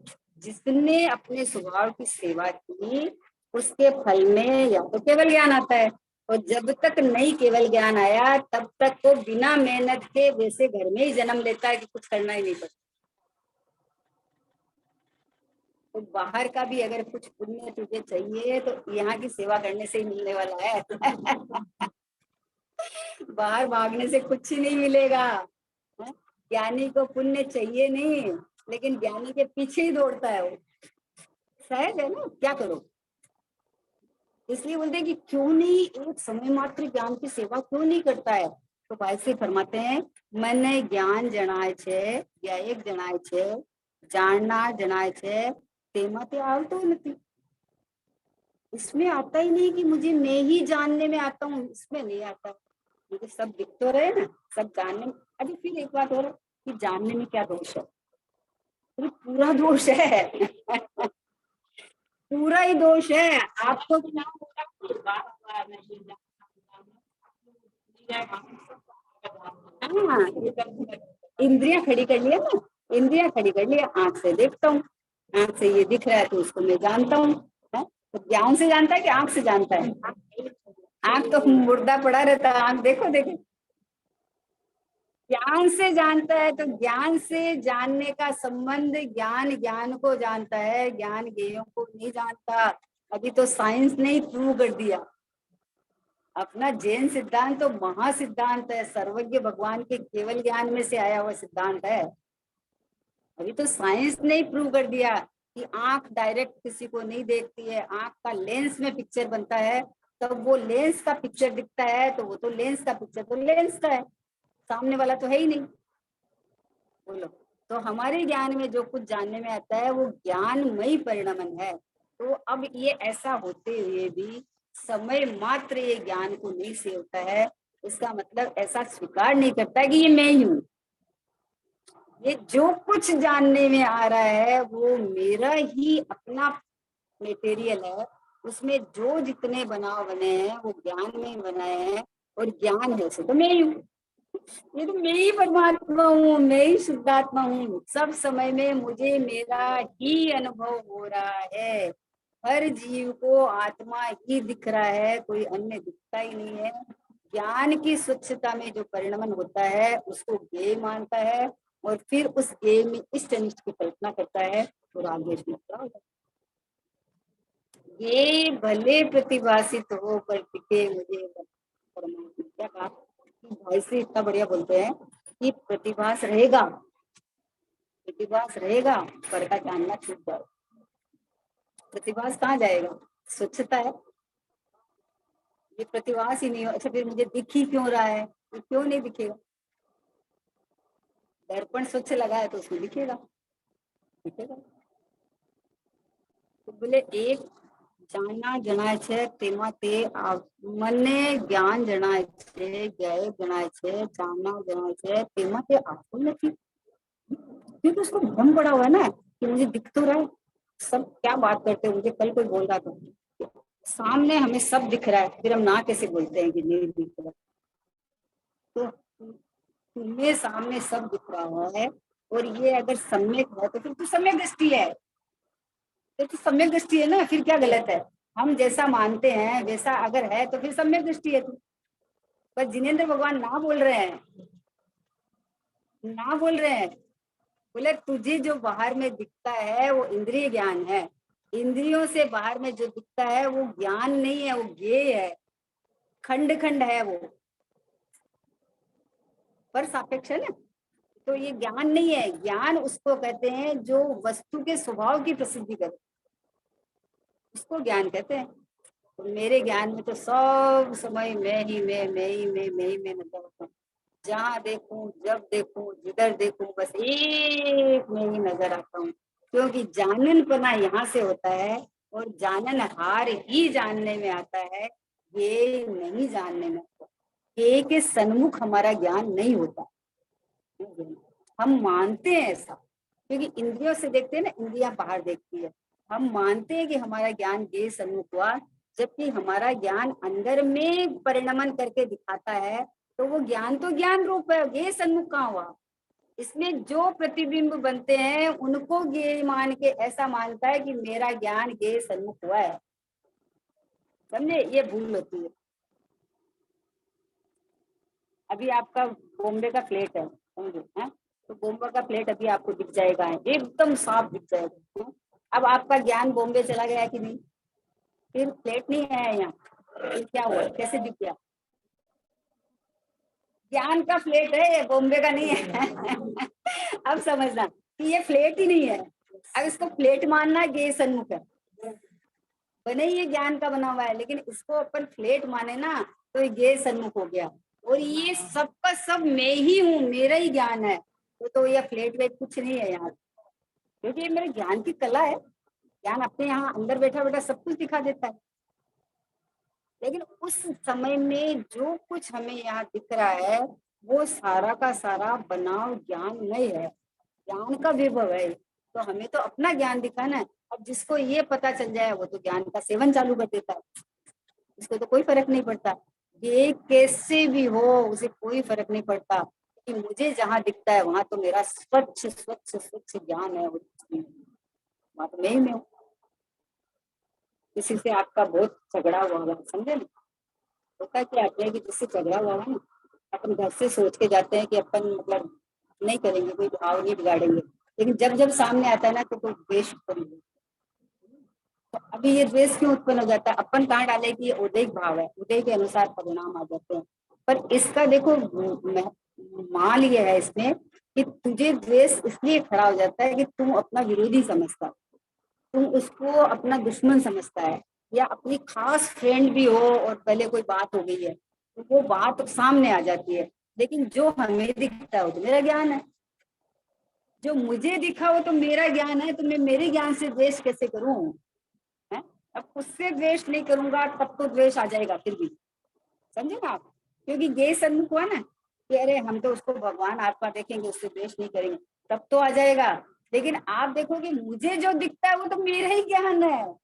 जिसने अपने स्वभाव की सेवा की उसके फल में या तो केवल ज्ञान आता है, और जब तक नहीं केवल ज्ञान आया तब तक वो बिना मेहनत के वैसे घर में ही जन्म लेता है कि कुछ करना ही नहीं पड़ता। तो बाहर का भी अगर कुछ पुण्य तुझे चाहिए तो यहाँ की सेवा करने से ही मिलने वाला है बाहर भागने से कुछ ही नहीं मिलेगा। ज्ञानी को पुण्य चाहिए नहीं, लेकिन ज्ञानी के पीछे ही दौड़ता है वो, सहज है ना, क्या करो। इसलिए बोलते हैं कि क्यों नहीं एक समय मात्र ज्ञान की सेवा क्यों नहीं करता है। तो भाई से फरमाते हैं, મને જ્ઞાન જણાય છે या એક જણાય છે, જાણના જણાય છે, તેમાંથી આવતો નથી। इसमें आता ही नहीं कि मुझे मैं ही जानने में आता हूँ, इसमें नहीं आता। मुझे सब दिख तो रहे ना, सब जानने में। अभी फिर एक बात और कि जानने में क्या दोष है, तो पूरा दोष है पूरा ही दोष है। आपको क्या होगा, हाँ, इंद्रियां खड़ी कर लिया ना, इंद्रियां खड़ी कर लिया, आंख से देखता हूँ, आंख से ये दिख रहा है तो उसको मैं जानता हूँ। तो ज्ञान से जानता है कि आंख से जानता है? आंख तो मुर्दा पड़ा रहता है, आंख देखो देखो। ज्ञान से जानता है, तो ज्ञान से जानने का संबंध ज्ञान ज्ञान को जानता है, ज्ञान ज्ञेयों को नहीं जानता। अभी तो साइंस ने ही प्रूव कर दिया। अपना जैन सिद्धांत तो महासिद्धांत है, सर्वज्ञ भगवान के केवल ज्ञान में से आया हुआ सिद्धांत है। अभी तो साइंस ने ही प्रूव कर दिया कि आंख डायरेक्ट किसी को नहीं देखती है, आंख का लेंस में पिक्चर बनता है, तब वो लेंस का पिक्चर दिखता है, तो वो तो लेंस का पिक्चर तो लेंस का है, सामने वाला तो है ही नहीं। बोलो, तो हमारे ज्ञान में जो कुछ जानने में आता है वो ज्ञानमयी परिणमन है। तो अब ये ऐसा होते हुए भी समय मात्र ये ज्ञान को नहीं सेवता है, इसका मतलब ऐसा स्वीकार नहीं करता कि ये मैं ही हूँ। ये जो कुछ जानने में आ रहा है वो मेरा ही अपना मेटेरियल है, उसमें जो जितने बनाव बने हैं वो ज्ञान में बनाए हैं, और ज्ञान है से तो मैं ही हूँ। ये तो मैं ही परमात्मा हूँ, मैं ही शुद्धात्मा हूँ। सब समय में मुझे मेरा ही अनुभव हो रहा है। हर जीव को आत्मा ही दिख रहा है, कोई अन्य दिखता ही नहीं है। ज्ञान की स्वच्छता में जो परिणमन होता है उसको ज्ञेय मानता है, और फिर उस ए में इष्ट अनिष्ट की कल्पना करता है तो राग द्वेष में पूरा हो जाता है। ये भले प्रतिभाषित हो पर टिके मुझे परमात्मा। क्या कहा कि भाई से इतना बढ़िया बोलते हैं कि प्रतिभास रहेगा, प्रतिभास रहेगा, पर का जानना छूट जाए। प्रतिभास कहाँ जाएगा? स्वच्छता है, ये प्रतिभास ही नहीं हो। अच्छा फिर मुझे दिख ही क्यों रहा है? ये क्यों नहीं दिखेगा? दर्पण स्वच्छ लगा है तो उसमें दिखेगा, दिखेगा। तो बोले एक જાણના જણાય છે તેમાં તે મને જ્ઞાન જણાય છે, જ્ઞેય જણાય છે, જાણના જણાય છે તેમાં તે આપતું નથી। क्योंकि उसको भ्रम पड़ा हुआ है ना कि मुझे दिख तो रहा है, सब क्या बात करते हैं। मुझे कल कोई बोल रहा था सामने हमें सब दिख रहा है, फिर हम ना कैसे बोलते हैं कि नहीं दिख रहा। तो तुम्हें सामने सब दिख रहा है और ये अगर सम्यक है तो फिर तो सम्यक दृष्टि है, फिर तो सम्यक दृष्टि है ना, फिर क्या गलत है? हम जैसा मानते हैं वैसा अगर है तो फिर सम्यक दृष्टि है। तू पर जिनेंद्र भगवान ना बोल रहे हैं, ना बोल रहे हैं। बोले तुझे जो बाहर में दिखता है वो इंद्रिय ज्ञान है, इंद्रियों से बाहर में जो दिखता है वो ज्ञान नहीं है, वो ज्ञेय है, खंड खंड है वो, पर सापेक्ष है ना। तो ये ज्ञान नहीं है, ज्ञान उसको कहते हैं जो वस्तु के स्वभाव की प्रसिद्धि करे, उसको ज्ञान कहते हैं। तो मेरे ज्ञान में तो सब समय मैं ही मैं नजर आता हूँ। जहाँ देखूं, जब देखूं, जिधर देखूं, बस एक में ही नजर आता हूँ। क्योंकि जानन पना यहाँ से होता है और जानन हार ही जानने में आता है, ये नहीं जानने में आता। ये के सन्मुख हमारा ज्ञान नहीं होता। हम मानते हैं ऐसा क्योंकि इंद्रियों से देखते हैं ना, इंद्रियां बाहर देखती है। हम मानते हैं कि हमारा ज्ञान ये सन्मुख हुआ, जबकि हमारा ज्ञान अंदर में परिणमन करके दिखाता है। तो वो ज्ञान तो ज्ञान रूप है, ये सन्मुख कहाँ हुआ? इसमें जो प्रतिबिंब बनते हैं उनको ये मान के ऐसा मानता है कि मेरा ज्ञान ये सन्मुख हुआ है। समझे? ये भूल होती है। अभी आपका बॉम्बे का प्लेट है, समझो है, तो बॉम्बे का प्लेट अभी आपको दिख जाएगा, एकदम साफ दिख जाएगा। अब आपका ज्ञान बॉम्बे चला गया कि नहीं? फिर प्लेट नहीं है यहाँ, फिर क्या हुआ? कैसे दिख गया? ज्ञान का प्लेट है, ये बॉम्बे का नहीं है। अब समझना कि ये प्लेट ही नहीं है। अब इसको प्लेट मानना ये सन्मुख है, बने ये ज्ञान का बना हुआ है, लेकिन इसको अपन प्लेट माने ना तो ये सन्मुख हो गया। और ये सबका सब मैं ही हूँ, मेरा ही ज्ञान है। तो ये प्लेट वेट कुछ नहीं है यहाँ, क्योंकि ये मेरे ज्ञान की कला है। ज्ञान अपने यहाँ अंदर बैठा बैठा सब कुछ दिखा देता है। लेकिन उस समय में जो कुछ हमें यहाँ दिख रहा है वो सारा का सारा बनाव ज्ञान नहीं है, ज्ञान का विभव है। तो हमें तो अपना ज्ञान दिखाना है। अब जिसको ये पता चल जाए वो तो ज्ञान का सेवन चालू कर देता है, उसको तो कोई फर्क नहीं पड़ता। ये कैसे भी हो उसे कोई फर्क नहीं पड़ता कि मुझे जहाँ दिखता है वहां तो मेरा स्वच्छ स्वच्छ स्वच्छ ज्ञान है, वहां तो मैं ही मैं हूँ। किसी से आपका बहुत झगड़ा हुआ होगा, समझे ना? होता क्या है कि जिससे झगड़ा हुआ है ना, अपन घर से सोच के जाते हैं कि अपन मतलब नहीं करेंगे, कोई भाव नहीं बिगाड़ेंगे, लेकिन जब जब सामने आता है ना तो कोई द्वेष उत्पन्न हो। तो अभी ये द्वेष क्यों उत्पन्न हो जाता है? अपन कहाँ डाले कि ये उदय भाव है, उदय के अनुसार परिणाम आ जाते हैं। पर इसका देखो माल ये है इसमें कि तुझे द्वेष इसलिए खड़ा हो जाता है कि तुम अपना विरोधी समझता है, तुम उसको अपना दुश्मन समझता है, या अपनी खास फ्रेंड भी हो और पहले कोई बात हो गई है तो वो बात सामने आ जाती है। लेकिन जो हमें दिखता है वो तो मेरा ज्ञान है, जो मुझे दिखा वो तो मेरा ज्ञान है। तो मैं मेरे ज्ञान से द्वेष कैसे करूं? है? अब उससे द्वेष नहीं करूंगा तब तो द्वेष आ जाएगा फिर भी, समझे ना आप? क्योंकि ये सन्मुख हुआ ना कि अरे हम तो उसको भगवान आत्मा देखेंगे, उससे द्वेष नहीं करेंगे, तब तो आ जाएगा। लेकिन आप देखोगे मुझे जो दिखता है वो तो मेरा ही ज्ञान है,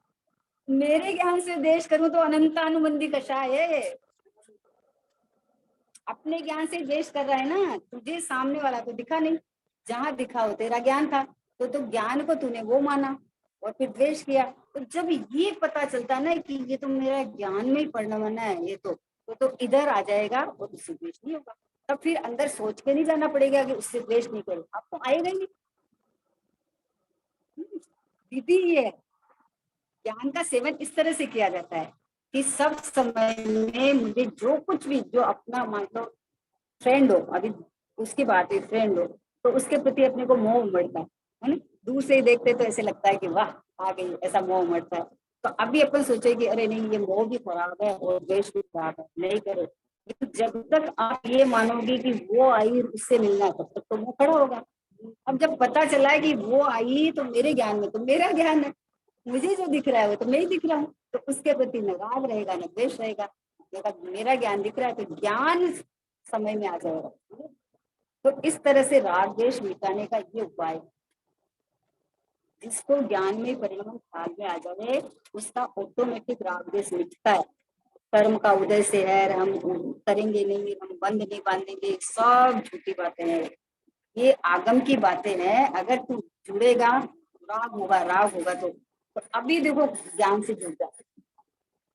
मेरे ज्ञान से द्वेष करूं तो अनंतानुबंधी कषाय है। अपने ज्ञान से द्वेष कर रहा है ना, तुझे सामने वाला तो दिखा नहीं, जहां दिखा वो तेरा ज्ञान था, तो ज्ञान को तूने वो माना और फिर द्वेष किया। तो जब ये पता चलता ना कि ये तो मेरा ज्ञान में ही परिणमन है, ये तो इधर आ जाएगा और उससे द्वेष नहीं होगा। तब फिर अंदर सोच के नहीं जाना पड़ेगा कि उससे द्वेष नहीं करो, आपको आएगा ही नहीं। विधि ये है, ज्ञान का सेवन इस तरह से किया जाता है कि सब समय में मुझे जो कुछ भी, जो अपना मान लो फ्रेंड हो, अभी उसकी बात है, फ्रेंड हो तो उसके प्रति अपने को मोह उमड़ता है ना। दूर से ही देखते तो ऐसे लगता है कि वाह आ गई, ऐसा मोह उमड़ता है। तो अभी अपन सोचे कि अरे नहीं, ये मोह भी खराब है और द्वेष भी खराब है, नहीं करो। लेकिन जब तक आप ये मानोगे कि वो आई उससे मिलना है, तब तक तो मोह खड़ा होगा। अब जब पता चला है कि वो आई तो मेरे ज्ञान में, तो मेरा ज्ञान है, मुझे जो दिख रहा है वो तो मैं ही दिख रहा हूँ, तो उसके प्रति न राग रहेगा न द्वेष रहेगा। मेरा ज्ञान दिख रहा है तो ज्ञान समय में आ जाएगा। तो इस तरह से राग द्वेष मिटाने का ये उपाय है। जिसको ज्ञान में परिणाम ख्याल में आ जाए उसका ऑटोमेटिक राग द्वेष मिटता है। कर्म का उदय से है, हम करेंगे नहीं, हम बंद नहीं बांधेंगे, सब झूठी बातें हैं, ये आगम की बातें हैं। अगर तू जुड़ेगा, राग होगा तो अभी देखो ज्ञान से जुड़ जा,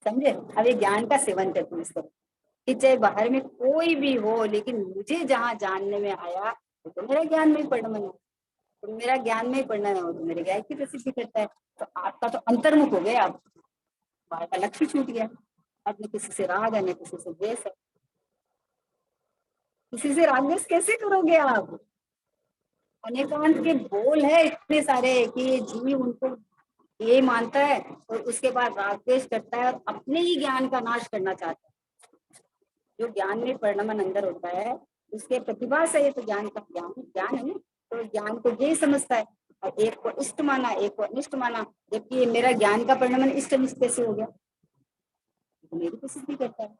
समझे। अब ये ज्ञान का सेवन कर तू इसको, कि चाहे बाहर में कोई भी हो, लेकिन मुझे जहाँ जानने में आया वो तो मेरा ज्ञान में ही पढ़ना है, तो मेरा ज्ञान में ही पढ़ना है, वो तो मेरे ज्ञान की प्रसिद्धि करता है। तो आपका तो अंतर्मुख हो गया, आप बाहर का लक्ष्य छूट गया। अब न किसी से राग है न किसी से द्वेष है। किसी से राग द्वेष कैसे करोगे आप? अनेकांत के बोल है इतने सारे कि ये जीव उनको ये मानता है और उसके बाद राग द्वेष करता है और अपने ही ज्ञान का नाश करना चाहता है। जो ज्ञान में परिणमन अंदर होता है उसके प्रतिभा से, ये तो ज्ञान का ज्ञान ज्ञान है ना, तो ज्ञान को यही समझता है। और एक को इष्ट माना, एक को अनिष्ट माना, जबकि ये मेरा ज्ञान का परिणमन इष्ट अनिष्ट कैसे हो गया? तो मेरी प्रसिद्धि करता है,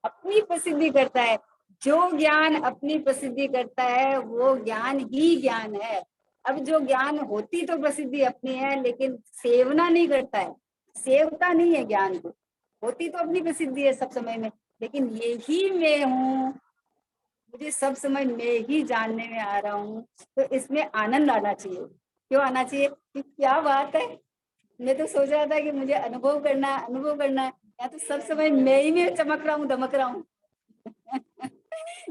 अपनी प्रसिद्धि करता है। जो ज्ञान अपनी प्रसिद्धि करता है वो ज्ञान ही ज्ञान है। अब जो ज्ञान होती तो प्रसिद्धि अपनी है, लेकिन सेवना नहीं करता है, सेवता नहीं है ज्ञान को, होती तो अपनी प्रसिद्धि है सब समय में, लेकिन यही मैं हूँ, मुझे सब समय मैं ही जानने में आ रहा हूँ, तो इसमें आनंद आना चाहिए। क्यों आना चाहिए? कि क्या बात है, मैं तो सोच रहा था कि मुझे अनुभव करना है, अनुभव करना है, या तो सब समय मैं ही में चमक रहा हूँ, दमक रहा हूँ।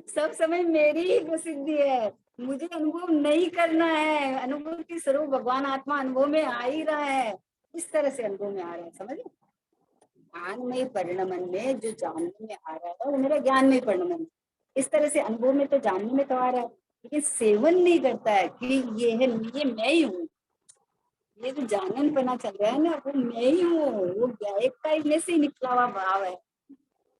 सब समय मेरी ही प्रसिद्धि है, मुझे अनुभव नहीं करना है, अनुभव की स्वरूप भगवान आत्मा अनुभव में आ ही रहा है, इस तरह से अनुभव में आ रहा है, समझ। ज्ञान में परिणमन में जो जानने में आ रहा है वो मेरा ज्ञान में परिणमन है। इस तरह से अनुभव में तो जानने में तो आ रहा है, लेकिन सेवन नहीं करता है कि ये है, ये मैं ही हूँ। ये जो जानन पना चल रहा है ना, वो मैं ही हूँ, वो एक का में से ही निकला हुआ भाव है।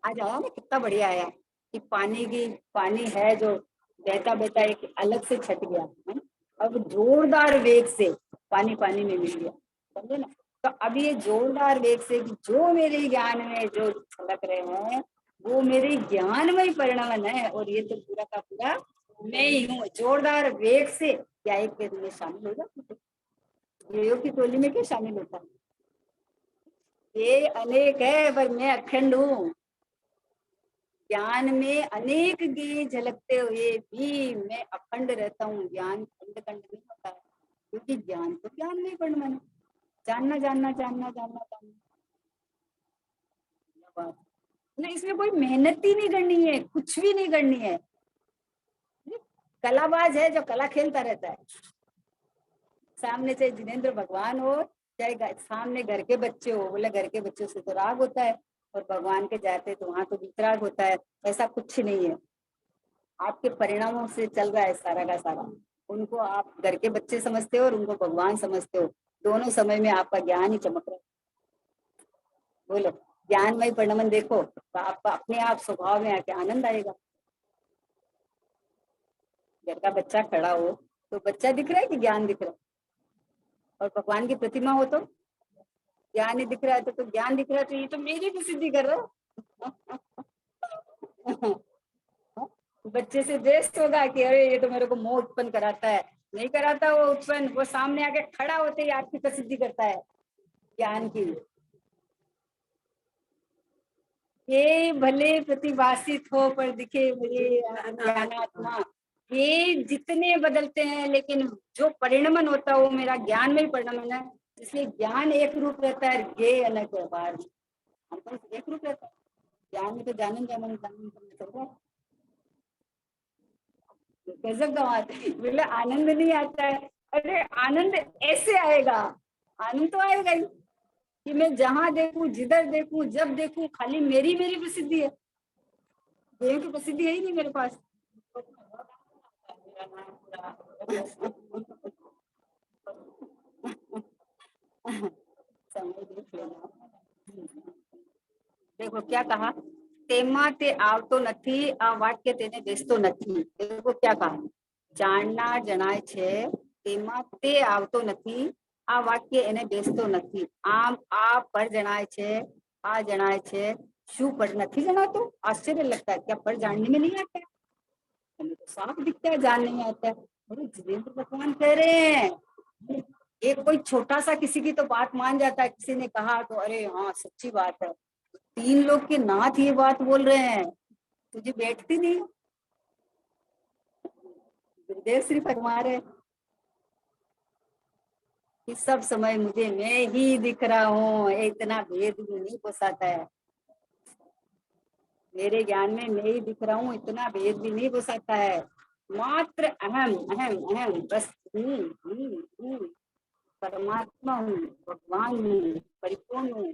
आज आया ना, कितना बढ़िया आया कि पानी है जो बहता बहता एक अलग से छट गया है, अब जोरदार वेग से पानी पानी में मिल गया, समझे ना। तो अब ये जोरदार वेग से कि जो मेरे ज्ञान में जो छलक रहे हैं वो मेरे ज्ञान में ही परिणमन है, और ये तो पूरा का पूरा मैं ही हूँ। जोरदार वेग से क्या एक वेद में शामिल हो जाता, वेदों की टोली में क्या शामिल होता है? ये अनेक है पर मैं अखंड हूँ। ज्ञान में अनेक ज्ञ झलकते हुए भी मैं अखंड रहता हूँ, ज्ञान खंड खंड नहीं होता है, क्योंकि ज्ञान तो ज्ञान में परिणमन, जानना जानना जानना जानना जानना, बात नहीं, इसमें कोई मेहनत ही नहीं करनी है, कुछ भी नहीं करनी है। कलाबाज है जो कला खेलता रहता है, सामने चाहे जिनेंद्र भगवान हो, चाहे सामने घर के बच्चे हो, बोले घर के बच्चों से तो राग होता है और भगवान के जाते तो वहां तो वितराग होता है, ऐसा कुछ नहीं है। आपके परिणामों से चल रहा है सारा का सारा। उनको आप घर के बच्चे समझते हो और उनको भगवान समझते हो, दोनों समय में आपका ज्ञान ही चमक रहा है। बोलो, ज्ञानमय परिणमन देखो तो आपका अपने आप स्वभाव में आके आनंद आएगा। घर का बच्चा खड़ा हो तो बच्चा दिख रहा है कि ज्ञान दिख रहा है? और भगवान की प्रतिमा हो तो ज्ञान ही दिख रहा है, तो ज्ञान दिख रहा है, तो ये तो मेरी प्रसिद्धि कर रहा है। बच्चे से द्वेष होगा कि अरे ये तो मेरे को मोह उत्पन्न कराता है, नहीं कराता वो उत्पन्न, वो सामने आके खड़ा होते ही आपकी प्रसिद्धि करता है ज्ञान की। ये भले प्रतिभाषित हो पर दिखे मुझे ज्ञानात्मा, ये जितने बदलते हैं लेकिन जो परिणमन होता है वो मेरा ज्ञान में ही परिणमन है। इसलिए ज्ञान एक रूप रहता है, ज्ञेय अलग व्यवहार एक रूप रहता है। ज्ञान में तो जानन जानन जानन चल रहा है। गजब का बात बोले आनंद नहीं आता है। अरे आनंद ऐसे आएगा, आनंद तो आएगा ही कि मैं जहां देखूं जिधर देखूं जब देखूं खाली मेरी मेरी प्रसिद्धि है, देव की प्रसिद्धि है ही नहीं मेरे पास। समय देख लेना। देखो क्या कहा, તેમાં તે આવતો નથી આ વાક્ય તેને બેસતો નથી। देखो क्या कहा, જાણનાર જણાય છે તેમાં તે આવતો નથી આ વાક્ય એને બેસતો નથી। આમ આ પર જણાય છે આ જણાય છે શું पर નથી જણાતો। आश्चर्य लगता है क्या पर जानने में नहीं आता है, हमें तो साफ दिखता है जान नहीं आता है। अरे जितेंद्र भगवान कह रहे हैं, एक कोई छोटा सा किसी की तो बात मान जाता है, किसी ने कहा तो अरे हाँ सच्ची बात है, तीन लोग के नाथ ये बात बोल रहे हैं, तुझे बैठती नहीं। गुरुदेव श्री फरमा रहे कि सब समय मुझे मैं ही दिख रहा हूँ, इतना भेद भी नहीं पोसाता है, मेरे ज्ञान में मैं ही दिख रहा हूँ, इतना भेद भी नहीं पोसाता है। मात्र अहम अहम अहम बस हूँ, परमात्मा हूँ, भगवान हूँ, परिपूर्ण हूँ।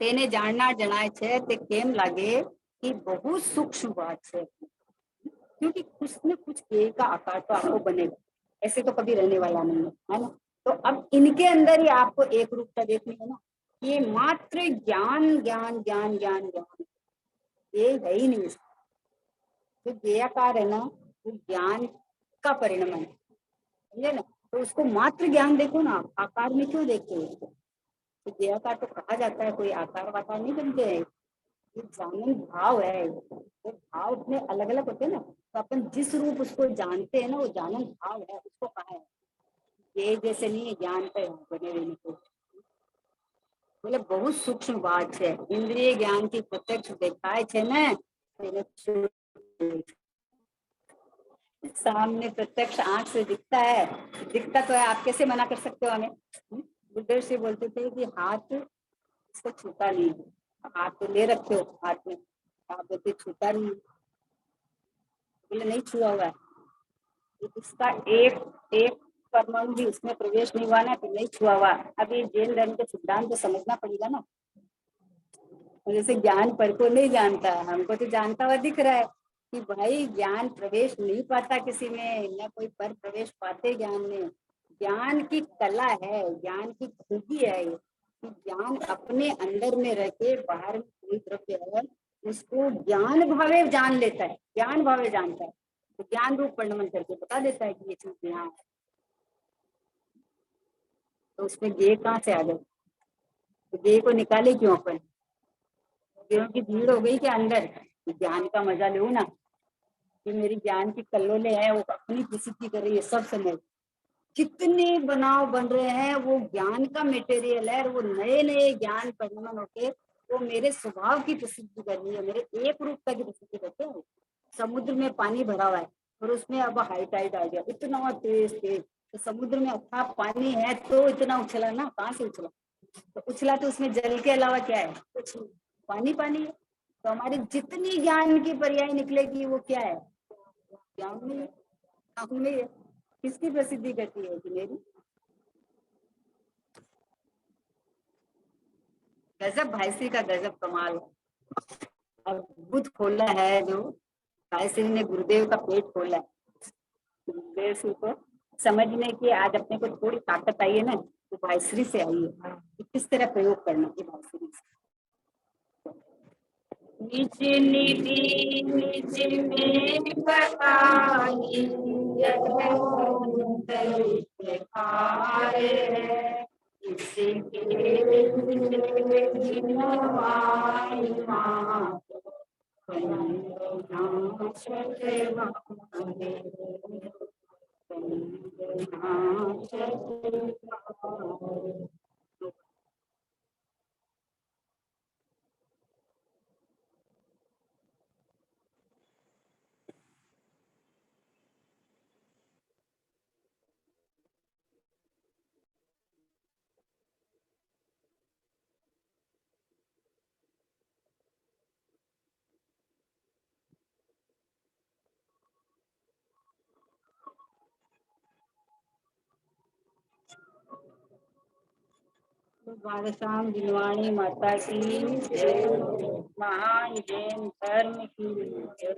તેને જાણનાર જણાય છે તે કેમ લાગે कि बहुत सूक्ष्म बात है, क्योंकि कुछ न कुछ देह का आकार तो आपको बनेगा, ऐसे तो कभी रहने वाला नहीं है ना। तो अब इनके अंदर ही आपको एक रूपता देखनी है ना, ये मात्र ज्ञान ज्ञान ज्ञान ज्ञान ज्ञान, ये है ही नहीं। जो ज्ञाकार है ना वो ज्ञान का परिणाम है, समझे ना। तो उसको मात्र ज्ञान देखो ना, आकार में क्यों देखते हो। तो ज्ञाकार तो कहा जाता है, कोई आकार वाकार नहीं बनते हैं, ये जानन भाव है। वो भाव अपने अलग अलग होते हैं ना, तो अपन जिस रूप उसको जानते हैं ना वो जानन भाव है, उसको कहा है। ये जैसे नहीं है ज्ञान पे बने रहने को, बोले बहुत सूक्ष्म बात है। इंद्रिय ज्ञान की प्रत्यक्ष देखाय છે ને सामने प्रत्यक्ष आंख से दिखता है, दिखता तो है, आप कैसे मना कर सकते हो हमें। बुद्धदेव से बोलते थे कि हाथ इसको छूता नहीं, हाथ तो ले रखे हो हाथ में, आप बोलते छूता नहीं, बोले नहीं छुआ हुआ है, इसका एक एक परमाणु भी उसमें प्रवेश नहीं हुआ ना तो नहीं छुआ हुआ। अब ये जैन धर्म के सिद्धांत तो समझना पड़ेगा ना। जैसे ज्ञान पर को नहीं जानता, हमको तो जानता हुआ दिख रहा है कि भाई ज्ञान प्रवेश नहीं पाता किसी में, न कोई पर प्रवेश पाते ज्ञान में। ज्ञान की कला है, ज्ञान की खूबी है कि ज्ञान अपने अंदर में रह के बाहर में कोई द्रव्य है उसको ज्ञान भावे जान लेता है, ज्ञान भावे जानता है, तो ज्ञान रूप परिणमन करके बता देता है कि ये चीज यहाँ है। तो उसमें गे कहाँ से आ गए, तो गे को निकाले क्यों अपन, गेहूं की भीड़ हो गई के अंदर, ज्ञान का मजा लो ना, कि मेरी ज्ञान की कल्लोले है वो अपनी प्रसिद्धि कर रही है सब समय। कितने बनाव बन रहे हैं वो ज्ञान का मटेरियल है, और वो नए नए ज्ञान परिणमन होके वो मेरे स्वभाव की प्रसिद्धि कर रही है, मेरे एक रूपता की प्रसिद्धि करते हैं। समुद्र में पानी भरा हुआ है और उसमें अब हाई टाइड आ गया, इतना तेज तेज, तो समुद्र में अथाह पानी है तो इतना उछला ना, कहाँ से उछला, तो उछला तो उसमें जल के अलावा क्या है, कुछ नहीं, पानी पानी है। तो हमारी जितनी ज्ञान की पर्याय निकलेगी वो क्या है, ज्ञान में है, ज्ञान में है। किसकी प्रसिद्धि करती है कि मेरी। गजब भाईश्री का गजब कमाल, अद्भुत खोला है जो भाईश्री ने, गुरुदेव का पेट खोला है। गुरुदेव श्री को समझने की आज अपने को थोड़ी ताकत आई है ना, तो भाईश्री से आई है कि किस तरह प्रयोग करना है भाईश्री से। निज निधि निज में बताई इसके जिनवाई माँ राधेश्याम जिनवाणी माता की जय। महान जैन धर्म की जय।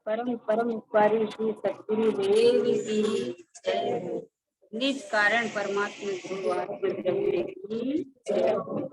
परम परम उपकारी श्री सतगुरु देव की जय। निज कारण परमात्मा गुरु आत्मा ब्रह्म की जय।